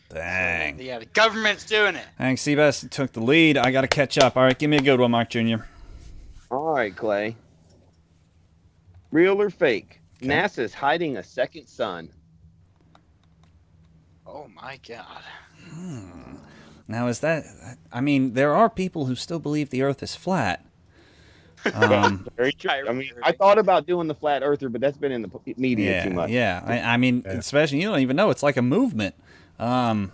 Dang. So, yeah, the government's doing it. Thanks, Seabass. Took the lead. I got to catch up. All right, give me a good one, Mark Jr. All right, Clay. Real or fake? Okay. NASA's hiding a second sun. Oh my god. Now, is that... I mean, there are people who still believe the Earth is flat. Very true. I mean, I thought about doing the flat earther, but that's been in the media too much. Yeah. I mean, especially, you don't even know. It's like a movement. I'm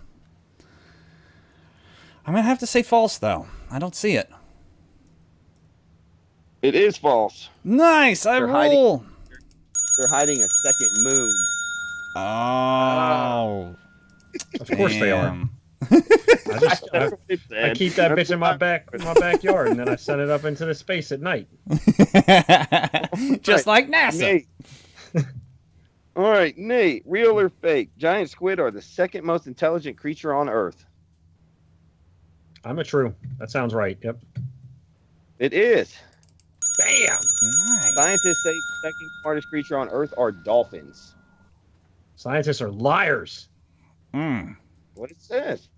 going to have to say false, though. I don't see it. It is false. Nice! I They're roll! They're hiding a second moon. Oh. Of course they are. Damn. I keep that bitch in my backyard, and then I send it up into the space at night. Just like NASA. Nate. All right, Nate. Real or fake? Giant squid are the second most intelligent creature on Earth. I'm a true. That sounds right. Yep. It is. Bam! Nice. Scientists say the second smartest creature on Earth are dolphins. Scientists are liars. What it says.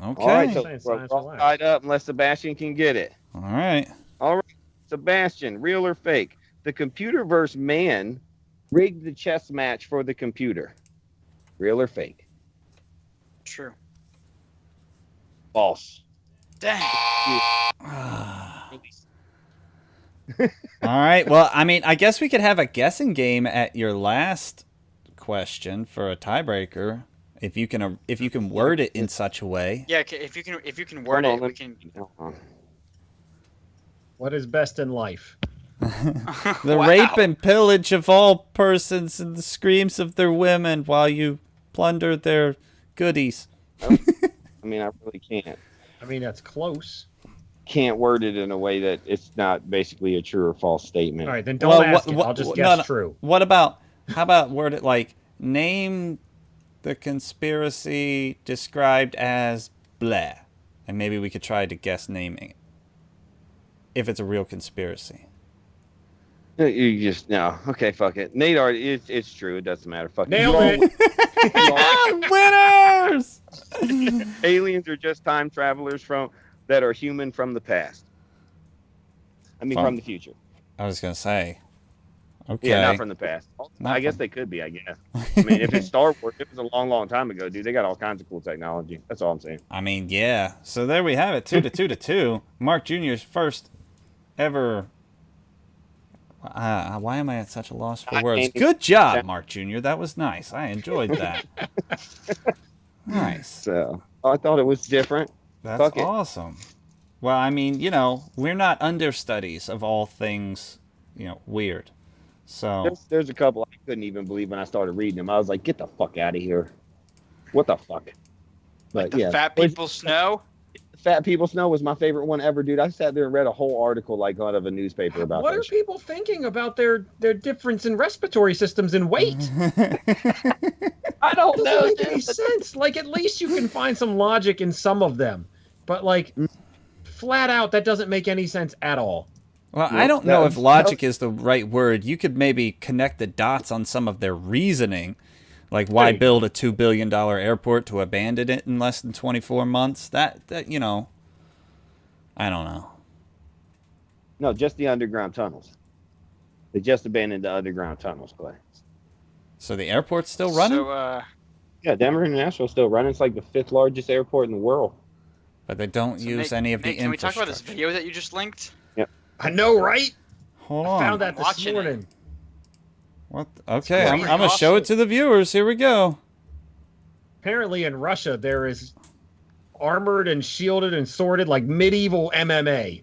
Okay. All right, so Science we're are all lies. tied up unless Sebastian can get it. All right. All right, Sebastian, real or fake? The computerverse man rigged the chess match for the computer. Real or fake? True. False. Dang. All right. Well, I mean, I guess we could have a guessing game at your last question for a tiebreaker, if you can word it in such a way. Yeah, if you can word it, we can. What is best in life? The Wow. rape and pillage of all persons and the screams of their women while you plunder their goodies. I mean, I really can't. I mean, that's close. Can't word it in a way that it's not basically a true or false statement. All right, then don't ask it. I'll just guess no. true. How about word it like, name the conspiracy described as blah, and maybe we could try to guess naming it if it's a real conspiracy. You just no. Okay, fuck it. Nate, it's true. It doesn't matter. Fuck Nailed it. Winners! Aliens are just time travelers that are human from the past. I mean, from the future. I was gonna say. Okay. Yeah, not from the past. I guess they could be. I guess. I mean, if it's Star Wars, it was a long, long time ago, dude. They got all kinds of cool technology. That's all I'm saying. I mean, yeah. So there we have it. 2-2. Mark Jr.'s first ever. Why am I at such a loss for words? Good job, Mark Jr. That was nice. I enjoyed that. Nice. So I thought it was different. That's awesome. Well, I mean, we're not understudies of all things, weird. So there's a couple I couldn't even believe when I started reading them. I was like, get the fuck out of here. What the fuck? But the fat people snow? Fat People Snow was my favorite one ever, dude. I sat there and read a whole article like out of a newspaper about what that are shit. people thinking about their difference in respiratory systems and weight? I don't It know. doesn't make any sense. Like, at least you can find some logic in some of them, but like, flat out, that doesn't make any sense at all. Well, I don't know if logic is the right word. You could maybe connect the dots on some of their reasoning. Like, why build a $2 billion airport to abandon it in less than 24 months? That I don't know. No, just the underground tunnels. They just abandoned the underground tunnels, Clay. So the airport's still running, So, Yeah, Denver International is still running. It's like the 5th largest airport in the world. but they don't so use Nick, any of the Nick, can we talk about infrastructure. this video that you just linked? I know, right? Hold I on. found that I'm this watching it. morning. What? Okay, I'm pretty gonna show it awesome. to the viewers. Here we go. Apparently, in Russia, there is armored and shielded and sworded like medieval MMA.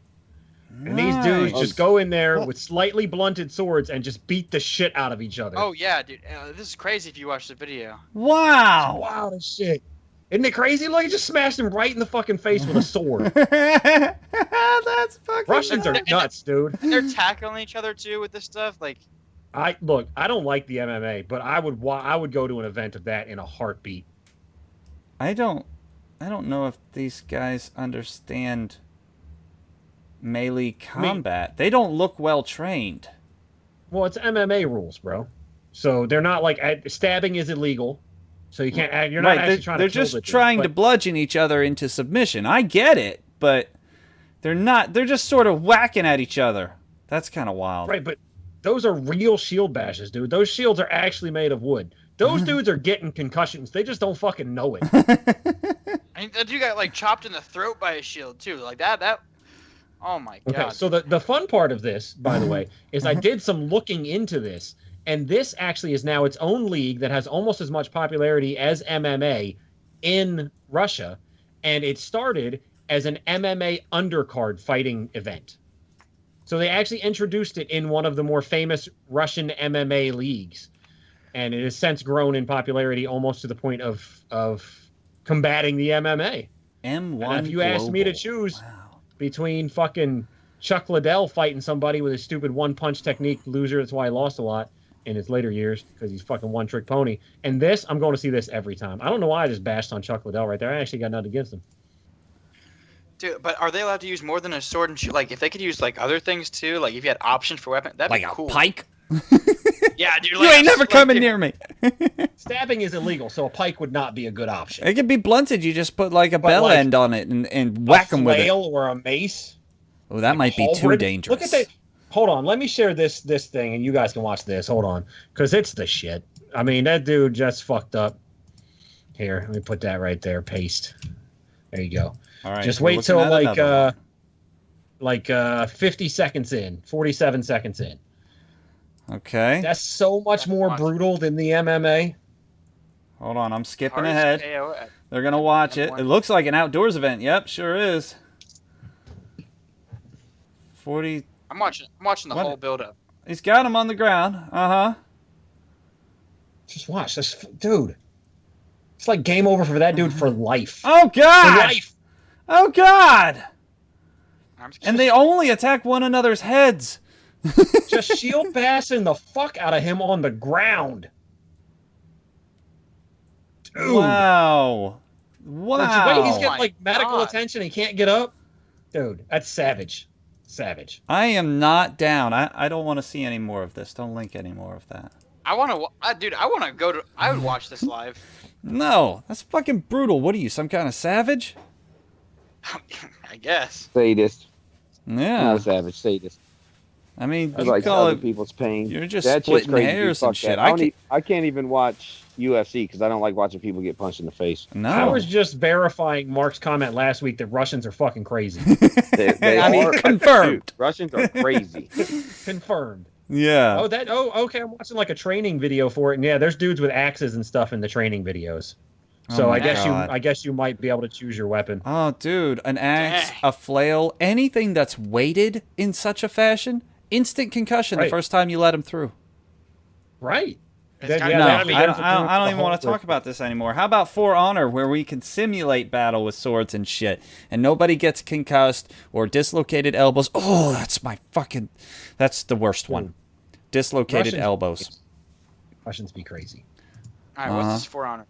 And these dudes Nice. just go in there with slightly blunted swords and just beat the shit out of each other. Oh yeah, dude. This is crazy if you watch the video. Wow. Wow, this shit. Isn't it crazy? Look, he just smashed him right in the fucking face with a sword. That's fucking Russians are nuts, dude. And they're tackling each other too with this stuff. Like, I don't like the MMA, but I would go to an event of that in a heartbeat. I don't know if these guys understand melee combat. They don't look well trained. Well, it's MMA rules, bro. So they're not like stabbing is illegal. So you can't. You're not actually trying to. They're kill just the dude, trying to but- bludgeon each other into submission. I get it, but they're not. They're just sort of whacking at each other. That's kind of wild. Right, but those are real shield bashes, dude. Those shields are actually made of wood. Those dudes are getting concussions. They just don't fucking know it. and that dude got like chopped in the throat by a shield too. Like that. Oh my god. Okay, so the fun part of this, by the way, is I did some looking into this, and this actually is now its own league that has almost as much popularity as MMA in Russia, and it started as an MMA undercard fighting event. So they actually introduced it in one of the more famous Russian MMA leagues, and it has since grown in popularity almost to the point of combating the MMA. M1. And if you asked me to Global. choose Wow. between fucking Chuck Liddell fighting somebody with his stupid one-punch technique, loser, that's why he lost a lot in his later years, because he's fucking one-trick pony, and this, I'm going to see this every time. I don't know why I just bashed on Chuck Liddell right there. I actually got nothing against him. Dude, but are they allowed to use more than a sword and shield? Like, if they could use like other things too, like if you had options for weapon, that'd Like be a cool. pike? Yeah, dude. You Like, ain't never like, coming if- near me. Stabbing is illegal, so a pike would not be a good option. It can be blunted. You just put like a But, bell like, end on it and whack them a with it. flail or a mace. Oh, that might be too halberd. dangerous. Look at that. Hold on, let me share this thing, and you guys can watch this. Hold on, because it's the shit. I mean, that dude just fucked up. Here, let me put that right there. Paste. There you go. All right, Just we're wait looking till at another like 50 seconds in, 47 seconds in. one. Okay. That's so much more brutal than the MMA. Hold on, I'm skipping hardest ahead. KO at- They're gonna watch it. M1. It looks like an outdoors event. Yep, sure is. 40. I'm watching the What? whole build up. He's got him on the ground. Uh huh. Just watch this, dude. It's like game over for that dude for life. Oh For God! life. Oh God! I'm just, And they only attack one another's heads. Just shield bashing the fuck out of him on the ground. Dude. Wow! Like, wait, he's Wow! getting like medical God. attention. He can't get up. Dude, that's savage. Savage. I am not down. I don't want to see any more of this. Don't link any more of that. I want to, dude. I want to go to. I would watch this live. No, that's fucking brutal. What are you, some kind of savage? I guess. Sadist. Yeah. Not a savage. Sadist. I mean, I you like call other it. people's pain. You're just That shit's splitting crazy, dude. hairs and Fuck shit. that. I can't even watch UFC because I don't like watching people get punched in the face. No. I was just verifying Mark's comment last week that Russians are fucking crazy. They I mean, are- confirmed. Dude, Russians are crazy. Confirmed. Yeah. Okay. I'm watching like a training video for it, and yeah, there's dudes with axes and stuff in the training videos. Oh So my I God. guess you might be able to choose your weapon. Oh, dude, an axe, Dang. a flail, anything that's weighted in such a fashion, instant concussion the Right. first time you let him through. Right. It's That- gotta yeah, No, be- that'd be I good don't, for I don't, doing I don't the even want whole- to talk about this anymore. How about For Honor, where we can simulate battle with swords and shit, and nobody gets concussed or dislocated elbows? Oh, that's the worst one. Dislocated Russians- elbows. Russians be crazy. All right, what's this For Honor?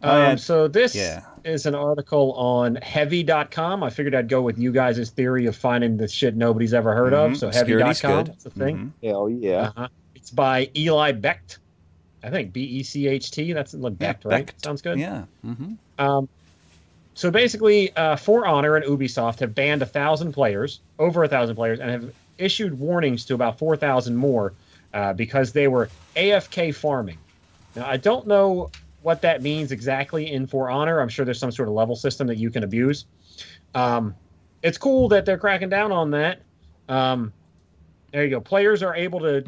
Oh, yeah. So this Yeah. is an article on heavy.com. I figured I'd go with you guys' theory of finding the shit nobody's ever heard of. So Obscurity's heavy.com, good. that's the thing. Hell yeah. Uh-huh. It's by Eli Becht. I think Becht. That's like Yeah, Becht, right? Becht. Sounds good. Yeah. Mm-hmm. So basically, For Honor and Ubisoft have banned over 1,000 players, and have issued warnings to about 4,000 more because they were AFK farming. Now, I don't know what that means exactly in For Honor. I'm sure there's some sort of level system that you can abuse. It's cool that they're cracking down on that. There you go. Players are able to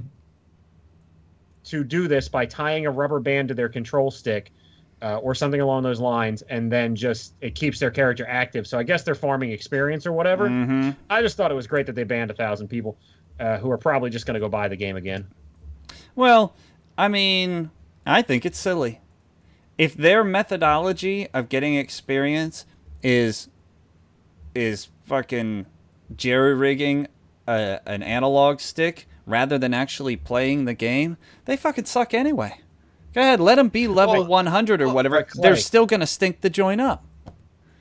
do this by tying a rubber band to their control stick or something along those lines, and then just it keeps their character active. So I guess they're farming experience or whatever. Mm-hmm. I just thought it was great that they banned 1,000 people who are probably just going to go buy the game again. Well, I mean, I think it's silly. If their methodology of getting experience is fucking jerry-rigging an analog stick rather than actually playing the game, they fucking suck anyway. Go ahead, let them be level 100 or whatever. Clay, they're still going to stink the joint up.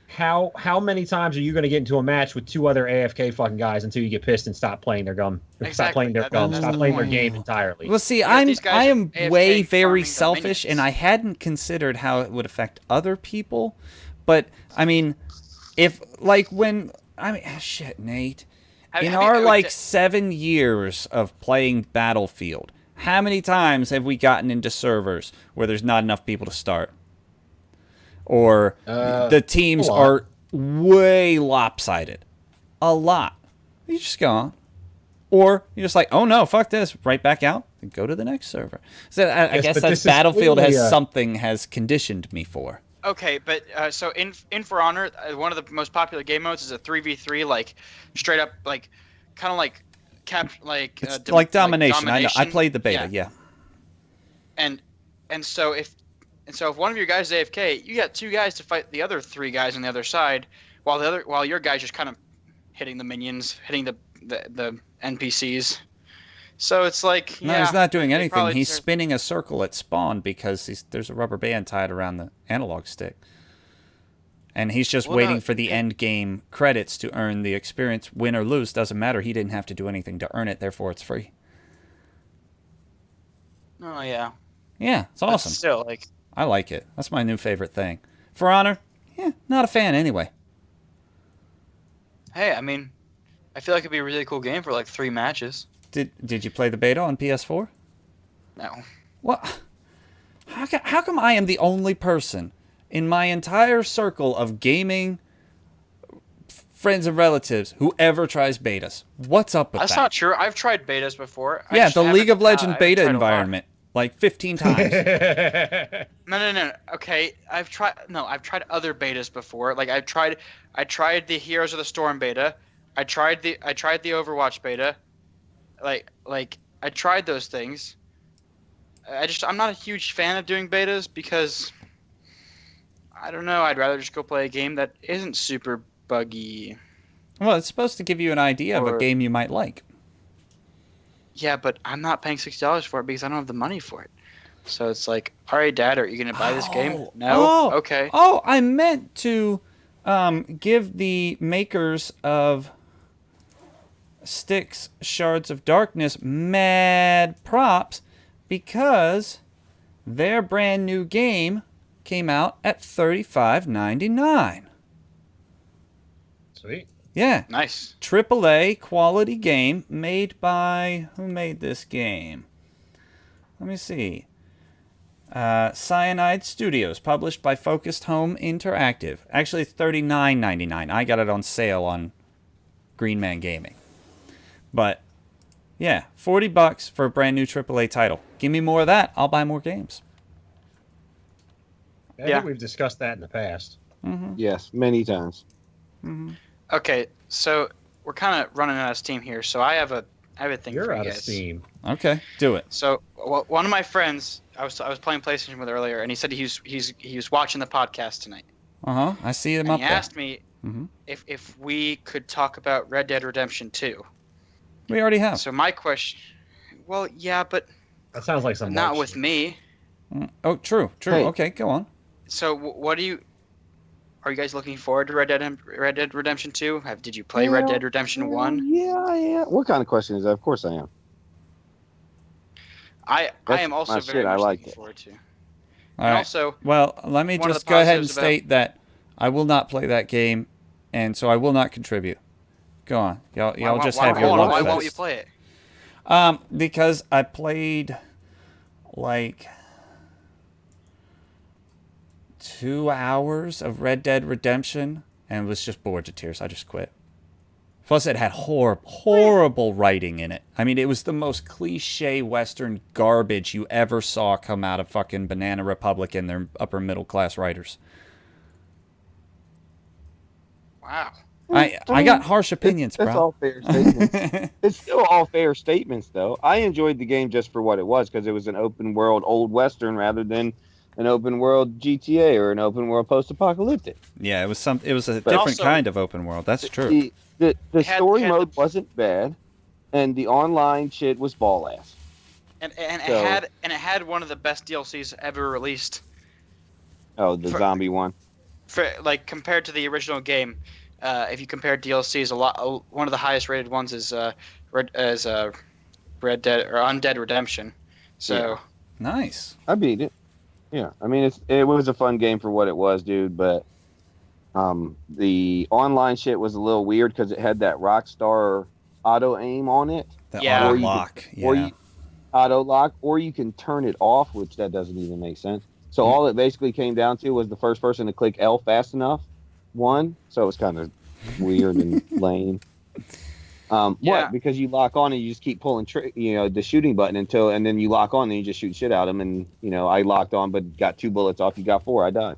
How many times are you going to get into a match with 2 other AFK fucking guys until you get pissed and stop playing their gum? Stop playing their gum. Stop playing their game entirely. Well, see, Yeah, I these guys am are way AFK very farming selfish, their and I hadn't considered how it would affect other people. But I mean, if like when I mean, shit, Nate. In our like 7 years of playing Battlefield, how many times have we gotten into servers where there's not enough people to start? Or the teams are way lopsided. A lot. You just go on. Or you're just like, oh no, fuck this. Right back out and go to the next server. So I guess that's Battlefield has conditioned me for. Okay, but so in For Honor, one of the most popular game modes is a 3v3, like straight up, like kind of like it's like domination. I know. I played the beta. Yeah. And so if one of your guys is AFK, you got 2 guys to fight the other 3 guys on the other side, while your guy's just kind of hitting the minions, hitting the NPCs. So it's like, no, he's not doing anything. He's spinning a circle at spawn because there's a rubber band tied around the analog stick. And he's just waiting for the end game credits to earn the experience. Win or lose, doesn't matter. He didn't have to do anything to earn it, therefore it's free. Oh, yeah. Yeah, it's awesome. But still, like, I like it. That's my new favorite thing. For Honor, not a fan anyway. Hey, I mean, I feel like it'd be a really cool game for like 3 matches. Did you play the beta on PS4? No. What? How come I am the only person in my entire circle of gaming friends and relatives who ever tries betas? What's up with that? That's not true. I've tried betas before. Yeah, the League of Legends beta environment. Like 15 times. No. Okay, I've tried other betas before. Like I tried the Heroes of the Storm beta. I tried the Overwatch beta. Like I tried those things. I'm not a huge fan of doing betas because I don't know, I'd rather just go play a game that isn't super buggy. Well, it's supposed to give you an idea of a game you might like. Yeah, but I'm not paying $60 for it because I don't have the money for it. So it's like, all right, Dad, are you going to buy this game? No? Okay. Oh, I meant to give the makers of Styx Shards of Darkness mad props because their brand new game came out at $35.99. Sweet. Yeah. Nice. AAA quality game made by... Who made this game? Let me see. Cyanide Studios, published by Focused Home Interactive. Actually, it's $39.99. I got it on sale on Green Man Gaming. But, yeah, $40 for a brand new AAA title. Give me more of that, I'll buy more games. I think we've discussed that in the past. Mm-hmm. Yes, many times. Mm-hmm. Okay, so we're kind of running out of steam here. So I have a thing You're for you out guys. of steam. Okay, do it. So one of my friends, I was playing PlayStation with earlier, and he said he was watching the podcast tonight. I see him and up he there. asked me if we could talk about Red Dead Redemption 2. We already have. So my question, well, yeah, but that sounds like some not with me. Oh, true. Hey. Okay, go on. So are you guys looking forward to Red Dead Redemption 2? Did you play Red Dead Redemption 1? Yeah. What kind of question is that? Of course I am. I am also very much looking forward to. All right. Also, well, let me just go ahead and state that I will not play that game, and so I will not contribute. Go on. Y'all just have your love Why fest. won't you play it? Because I played like 2 hours of Red Dead Redemption and was just bored to tears. I just quit. Plus, it had horrible writing in it. I mean, it was the most cliche Western garbage you ever saw come out of fucking Banana Republic and their upper middle class writers. Wow. I got harsh opinions, That's bro. all fair statements. It's still all fair statements, though. I enjoyed the game just for what it was, because it was an open world old Western rather than an open world GTA or an open world post apocalyptic. Yeah, it was a different also- kind of open world. That's true. The had- story had mode the- wasn't bad, and the online shit was ball ass. And So- it had one of the best DLCs ever released. Oh, the For- zombie one. For like compared to the original game, if you compare DLCs, one of the highest rated ones is Red Dead or Undead Redemption. So Yeah. Nice. I beat it. Yeah, I mean it was a fun game for what it was, dude. But the online shit was a little weird because it had that Rockstar auto aim on it, The Yeah. auto Or you lock. or Yeah. you auto lock, or you can turn it off, which that doesn't even make sense. So all it basically came down to was the first person to click L fast enough won. So it was kind of weird and lame. Yeah. What? Because you lock on and you just keep pulling, the shooting button and then you lock on and you just shoot shit out of them. And I locked on, but got 2 bullets off. You got 4. I died.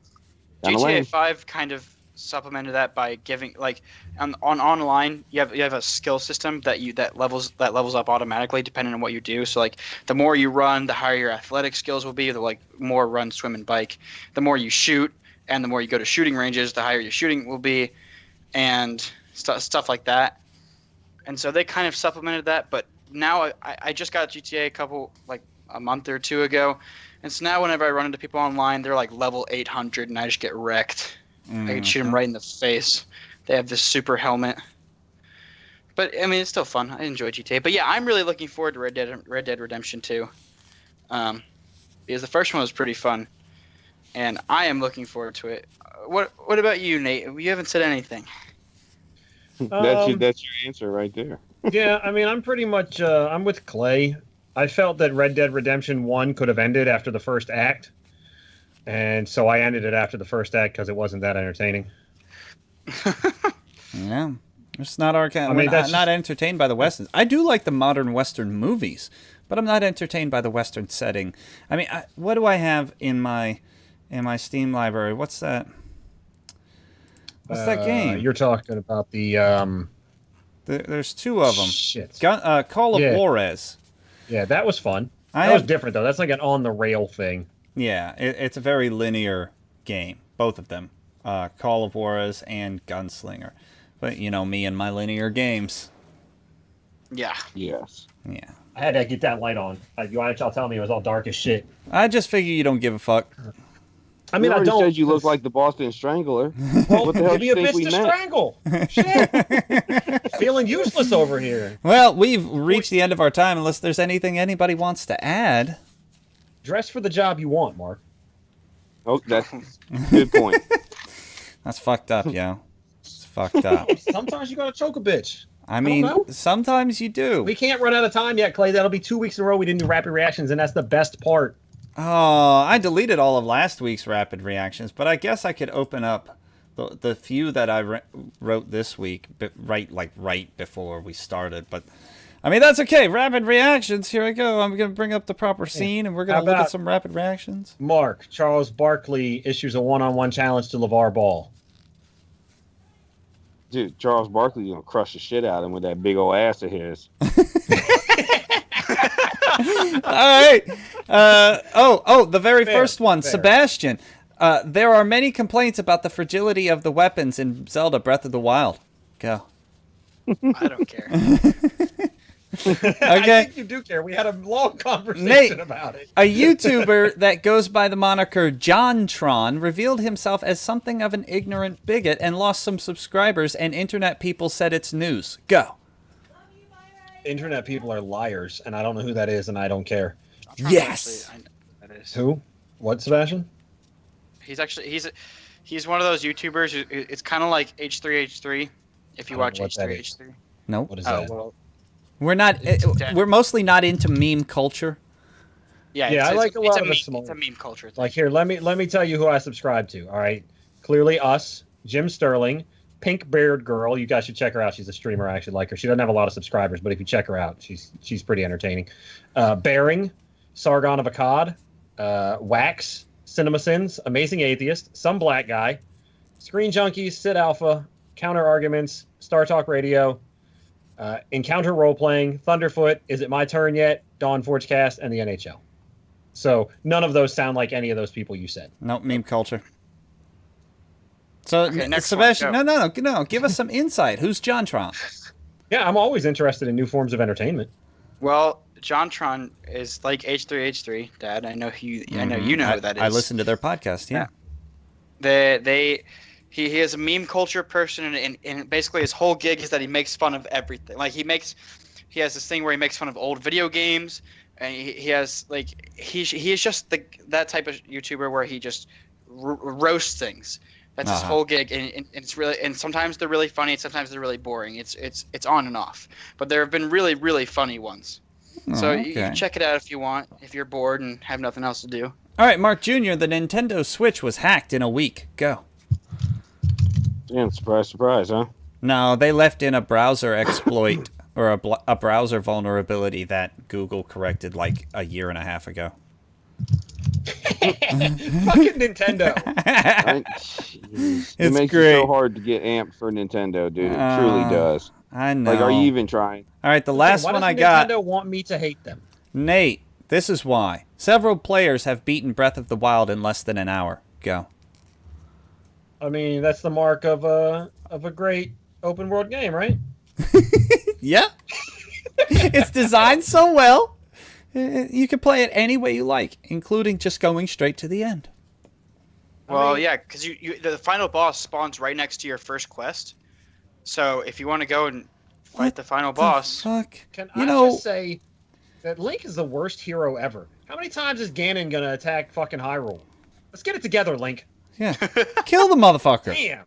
Kinda GTA lame. 5 kind of supplemented that by giving on online you have a skill system that levels up automatically depending on what you do. So like the more you run, the higher your athletic skills will be. The like more run, swim, and bike. The more you shoot and the more you go to shooting ranges, the higher your shooting will be, and stuff like that. And so they kind of supplemented that. But now I just got GTA a month or 2 ago, and so now whenever I run into people online, they're like level 800 and I just get wrecked. I can shoot them right in the face. They have this super helmet. But, I mean, it's still fun. I enjoy GTA. But, yeah, I'm really looking forward to Red Dead Redemption 2. Because the first one was pretty fun. And I am looking forward to it. What about you, Nate? You haven't said anything. That's your answer right there. Yeah, I mean, I'm pretty much I'm with Clay. I felt that Red Dead Redemption 1 could have ended after the first act. And so I ended it after the first act because it wasn't that entertaining. Yeah. It's not our kind. I mean, We're that's not entertained by the westerns. I do like the modern western movies, but I'm not entertained by the western setting. I mean, what do I have in my Steam library? What's that? What's that game? You're talking about the There's 2 of them. Shit. Call of Yeah. Juarez. Yeah, that was fun. I That was have- different though. That's like an on the rail thing. Yeah, it's a very linear game, both of them. Call of Juarez and Gunslinger. But, me and my linear games. Yeah. Yes. Yeah. I had to get that light on. You want y'all tell me it was all dark as shit. I just figure you don't give a fuck. I mean, you I already don't. said you look like the Boston Strangler. Well, What the hell give me do a you think fist we to meant? strangle. Shit. Feeling useless over here. Well, we've reached the end of our time unless there's anything anybody wants to add. Dress for the job you want, Mark. Oh, that's good point. That's fucked up, yo. It's fucked up. Sometimes you gotta choke a bitch. I mean, know. sometimes you do. We can't run out of time yet, Clay. That'll be 2 weeks in a row we didn't do rapid reactions, and that's the best part. Oh, I deleted all of last week's rapid reactions, but I guess I could open up the few that I wrote this week, right before we started. But I mean, that's okay. Rapid reactions. Here I go. I'm gonna bring up the proper scene, and we're gonna How look at about- some rapid reactions. Mark, Charles Barkley issues a one-on-one challenge to LeVar Ball. Dude, Charles Barkley's gonna crush the shit out of him with that big old ass of his. All right. The very Fair, first one, fair. Sebastian. There are many complaints about the fragility of the weapons in Zelda Breath of the Wild. Go. I don't care. Okay. I think you do care. We had a long conversation Nate. about it. A YouTuber that goes by the moniker JohnTron revealed himself as something of an ignorant bigot and lost some subscribers, and internet people said it's news. Go. Internet people are liars, and I don't know who that is, and I don't care. Yes. Actually, I know who that is. Who? What, Sebastian? He's one of those YouTubers. It's kind of like H3H3. If you I watch don't know what that is. H3H3. Nope. What is Oh that? well, We're not. We're mostly not into meme culture. Yeah, I like a lot of the It's small. a meme culture thing. Like here, let me tell you who I subscribe to. All right, clearly us, Jim Sterling, Pink Beard Girl. You guys should check her out. She's a streamer. I actually like her. She doesn't have a lot of subscribers, but if you check her out, she's pretty entertaining. Bearing, Sargon of Akkad, Wax, CinemaSins, Amazing Atheist, Some Black Guy, Screen Junkies, Sid Alpha, Counter Arguments, Star Talk Radio, Encounter Role Playing, Thunderfoot, Is It My Turn Yet, Dawn Forgecast, and the NHL. So none of those sound like any of those people you said. Nope, meme culture. So, Okay, next Sebastian, one, no. Give us some insight. Who's JonTron? Yeah, I'm always interested in new forms of entertainment. Well, JonTron is like H3H3, Dad. I know you know who that is. I listened to their podcast. Yeah. He is a meme culture person, and basically his whole gig is that he makes fun of everything. Like he has this thing where he makes fun of old video games, and he has like he is just that type of YouTuber where he just roasts things. That's his whole gig, and it's really, and sometimes they're really funny, and sometimes they're really boring. It's on and off, but there have been really, really funny ones. So you can check it out if you want, if you're bored and have nothing else to do. All right, Mark Jr., the Nintendo Switch was hacked in a week. Go. Damn, surprise, surprise, huh? No, they left in a browser exploit or a browser vulnerability that Google corrected like a year and a half ago. Fucking Nintendo. It makes great. it so hard to get amped for Nintendo, dude. It truly does. I know. Like, are you even trying? All right, the last one I got. Nintendo want me to hate them? Nate, this is why. Several players have beaten Breath of the Wild in less than an hour. Go. I mean, that's the mark of a great open world game, right? Yeah. It's designed so well. You can play it any way you like, including just going straight to the end. Well, yeah, because the final boss spawns right next to your first quest. So if you want to go and fight the final boss, Fuck. Can I just say that Link is the worst hero ever? How many times is Ganon gonna attack fucking Hyrule? Let's get it together, Link. Yeah. Kill the motherfucker. Damn.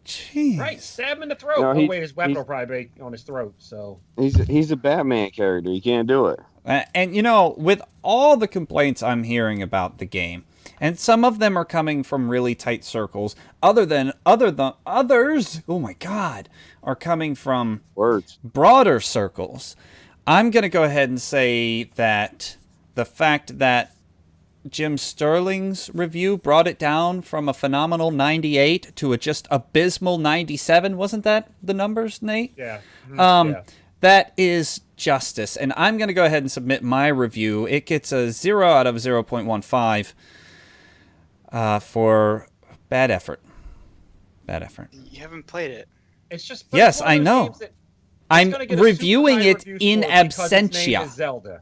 Jeez. Right, stab him in the throat. No, Wait, his weapon will probably be on his throat. So He's a Batman character. You can't do it. And you know, with all the complaints I'm hearing about the game, and some of them are coming from really tight circles, others, oh my god, are coming from broader circles. I'm going to go ahead and say that the fact that Jim Sterling's review brought it down from a phenomenal 98 to a just abysmal 97, wasn't that the numbers, Nate? yeah. Yeah. That is justice. And I'm going to go ahead and submit my review. It gets a 0 out of 0.15 for bad effort. Bad effort. you haven't played it. It's just Yes, I know. I'm reviewing it in absentia. Its name is Zelda.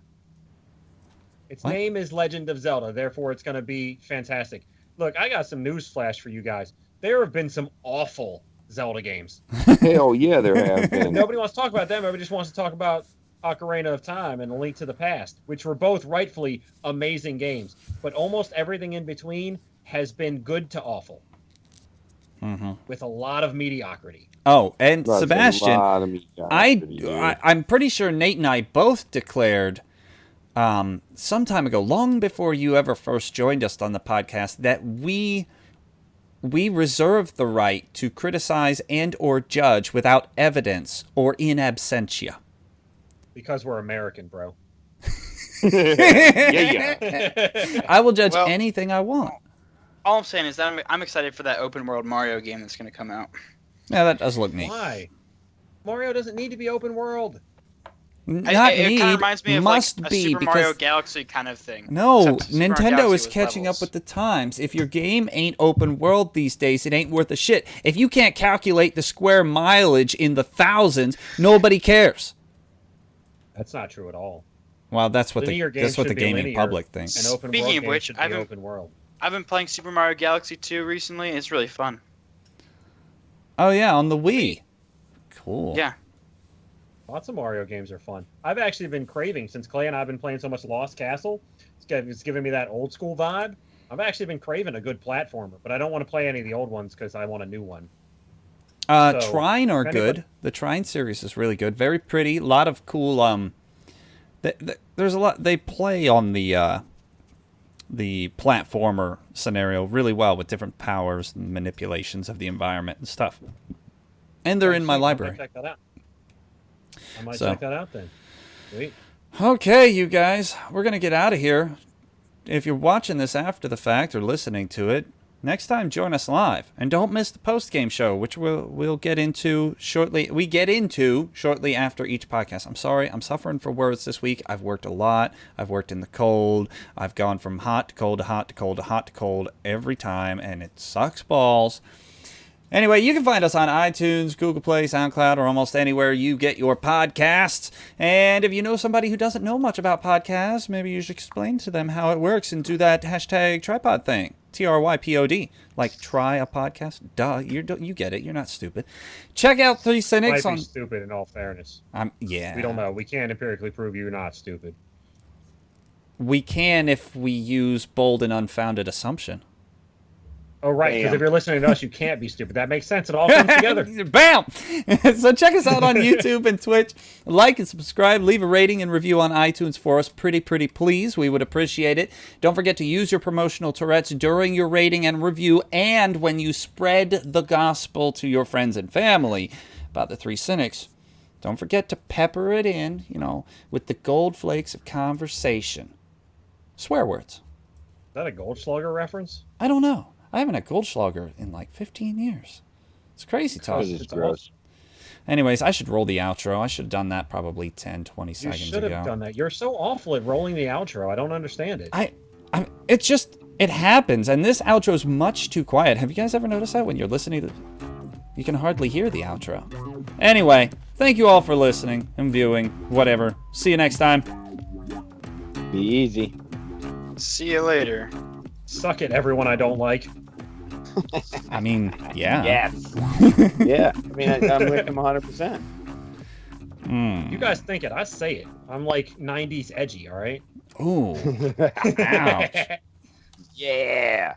Its What? name is Legend of Zelda, therefore it's going to be fantastic. Look, I got some news flash for you guys. There have been some awful Zelda games. Hell yeah, there have been. Nobody wants to talk about them. Everybody just wants to talk about Ocarina of Time and A Link to the Past, which were both rightfully amazing games. But almost everything in between has been good to awful. Mm-hmm. With a lot of mediocrity. Oh, and That's Sebastian, a lot of mediocrity, I'm pretty sure Nate and I both declared some time ago, long before you ever first joined us on the podcast, that we reserve the right to criticize and or judge without evidence or in absentia. Because we're American, bro. yeah. I will judge anything I want. All I'm saying is that I'm excited for that open world Mario game that's going to come out. Yeah, that does look neat. Why? Mario doesn't need to be open world. Not it need, kind of reminds me of must like a be Super because Mario Galaxy kind of thing. no, Except Super Mario Nintendo Galaxy is with catching levels. up with the times. If your game ain't open world these days, it ain't worth a shit. If you can't calculate the square mileage in the thousands, nobody cares. That's not true at all. Well, that's what Linear the games that's what the should be gaming linear, public thinks. And open Speaking world of games which, should be I haven't- open world. I've been playing Super Mario Galaxy 2 recently. It's really fun. Oh yeah, on the Wii. Cool. Yeah. Lots of Mario games are fun. I've actually been craving, since Clay and I have been playing so much Lost Castle, it's giving me that old school vibe. I've actually been craving a good platformer, but I don't want to play any of the old ones because I want a new one. So, Trine are if anybody- good. The Trine series is really good. Very pretty. A lot of cool. There's a lot. They play on the platformer scenario really well with different powers and manipulations of the environment and stuff. And they're in my library. I might check that out. I might So- check that out then. Sweet. Okay, you guys, we're gonna get out of here. If you're watching this after the fact or listening to it, next time join us live, and don't miss the post-game show, which we'll get into shortly. We get into shortly after each podcast. I'm sorry, I'm suffering for words this week. I've worked a lot. I've worked in the cold. I've gone from hot to cold to hot to cold to hot to cold every time, and it sucks balls. Anyway, you can find us on iTunes, Google Play, SoundCloud, or almost anywhere you get your podcasts. And if you know somebody who doesn't know much about podcasts, maybe you should explain to them how it works and do that hashtag tripod thing. TRYPOD. Like, try a podcast? Duh, you get it. You're not stupid. Check out Three Cynics Might on... be stupid in all fairness. Yeah. We don't know. We can't empirically prove you're not stupid. We can if we use bold and unfounded assumption. Oh, right, because Bam. if you're listening to us, you can't be stupid. That makes sense. It all comes together. Bam! So check us out on YouTube and Twitch. Like and subscribe. Leave a rating and review on iTunes for us. Pretty please. We would appreciate it. Don't forget to use your promotional Tourette's during your rating and review and when you spread the gospel to your friends and family about the Three Cynics. Don't forget to pepper it in, with the gold flakes of conversation. Swear words. Is that a Goldschlager reference? I don't know. I haven't had Goldschlager in like 15 years. It's crazy talk. This is gross. Anyways, I should roll the outro. I should have done that probably 10, 20 You seconds should ago. have done that. You're so awful at rolling the outro. I don't understand it. It's just, it happens. And this outro is much too quiet. Have you guys ever noticed that when you're listening to you can hardly hear the outro? Anyway, thank you all for listening and viewing. Whatever. See you next time. Be easy. See you later. Suck it, everyone I don't like. I mean, yeah. Yes. Yeah. I mean, I'm with him 100%. You guys think it. I say it. I'm like 90s edgy, all right? Ooh. Ouch. Yeah.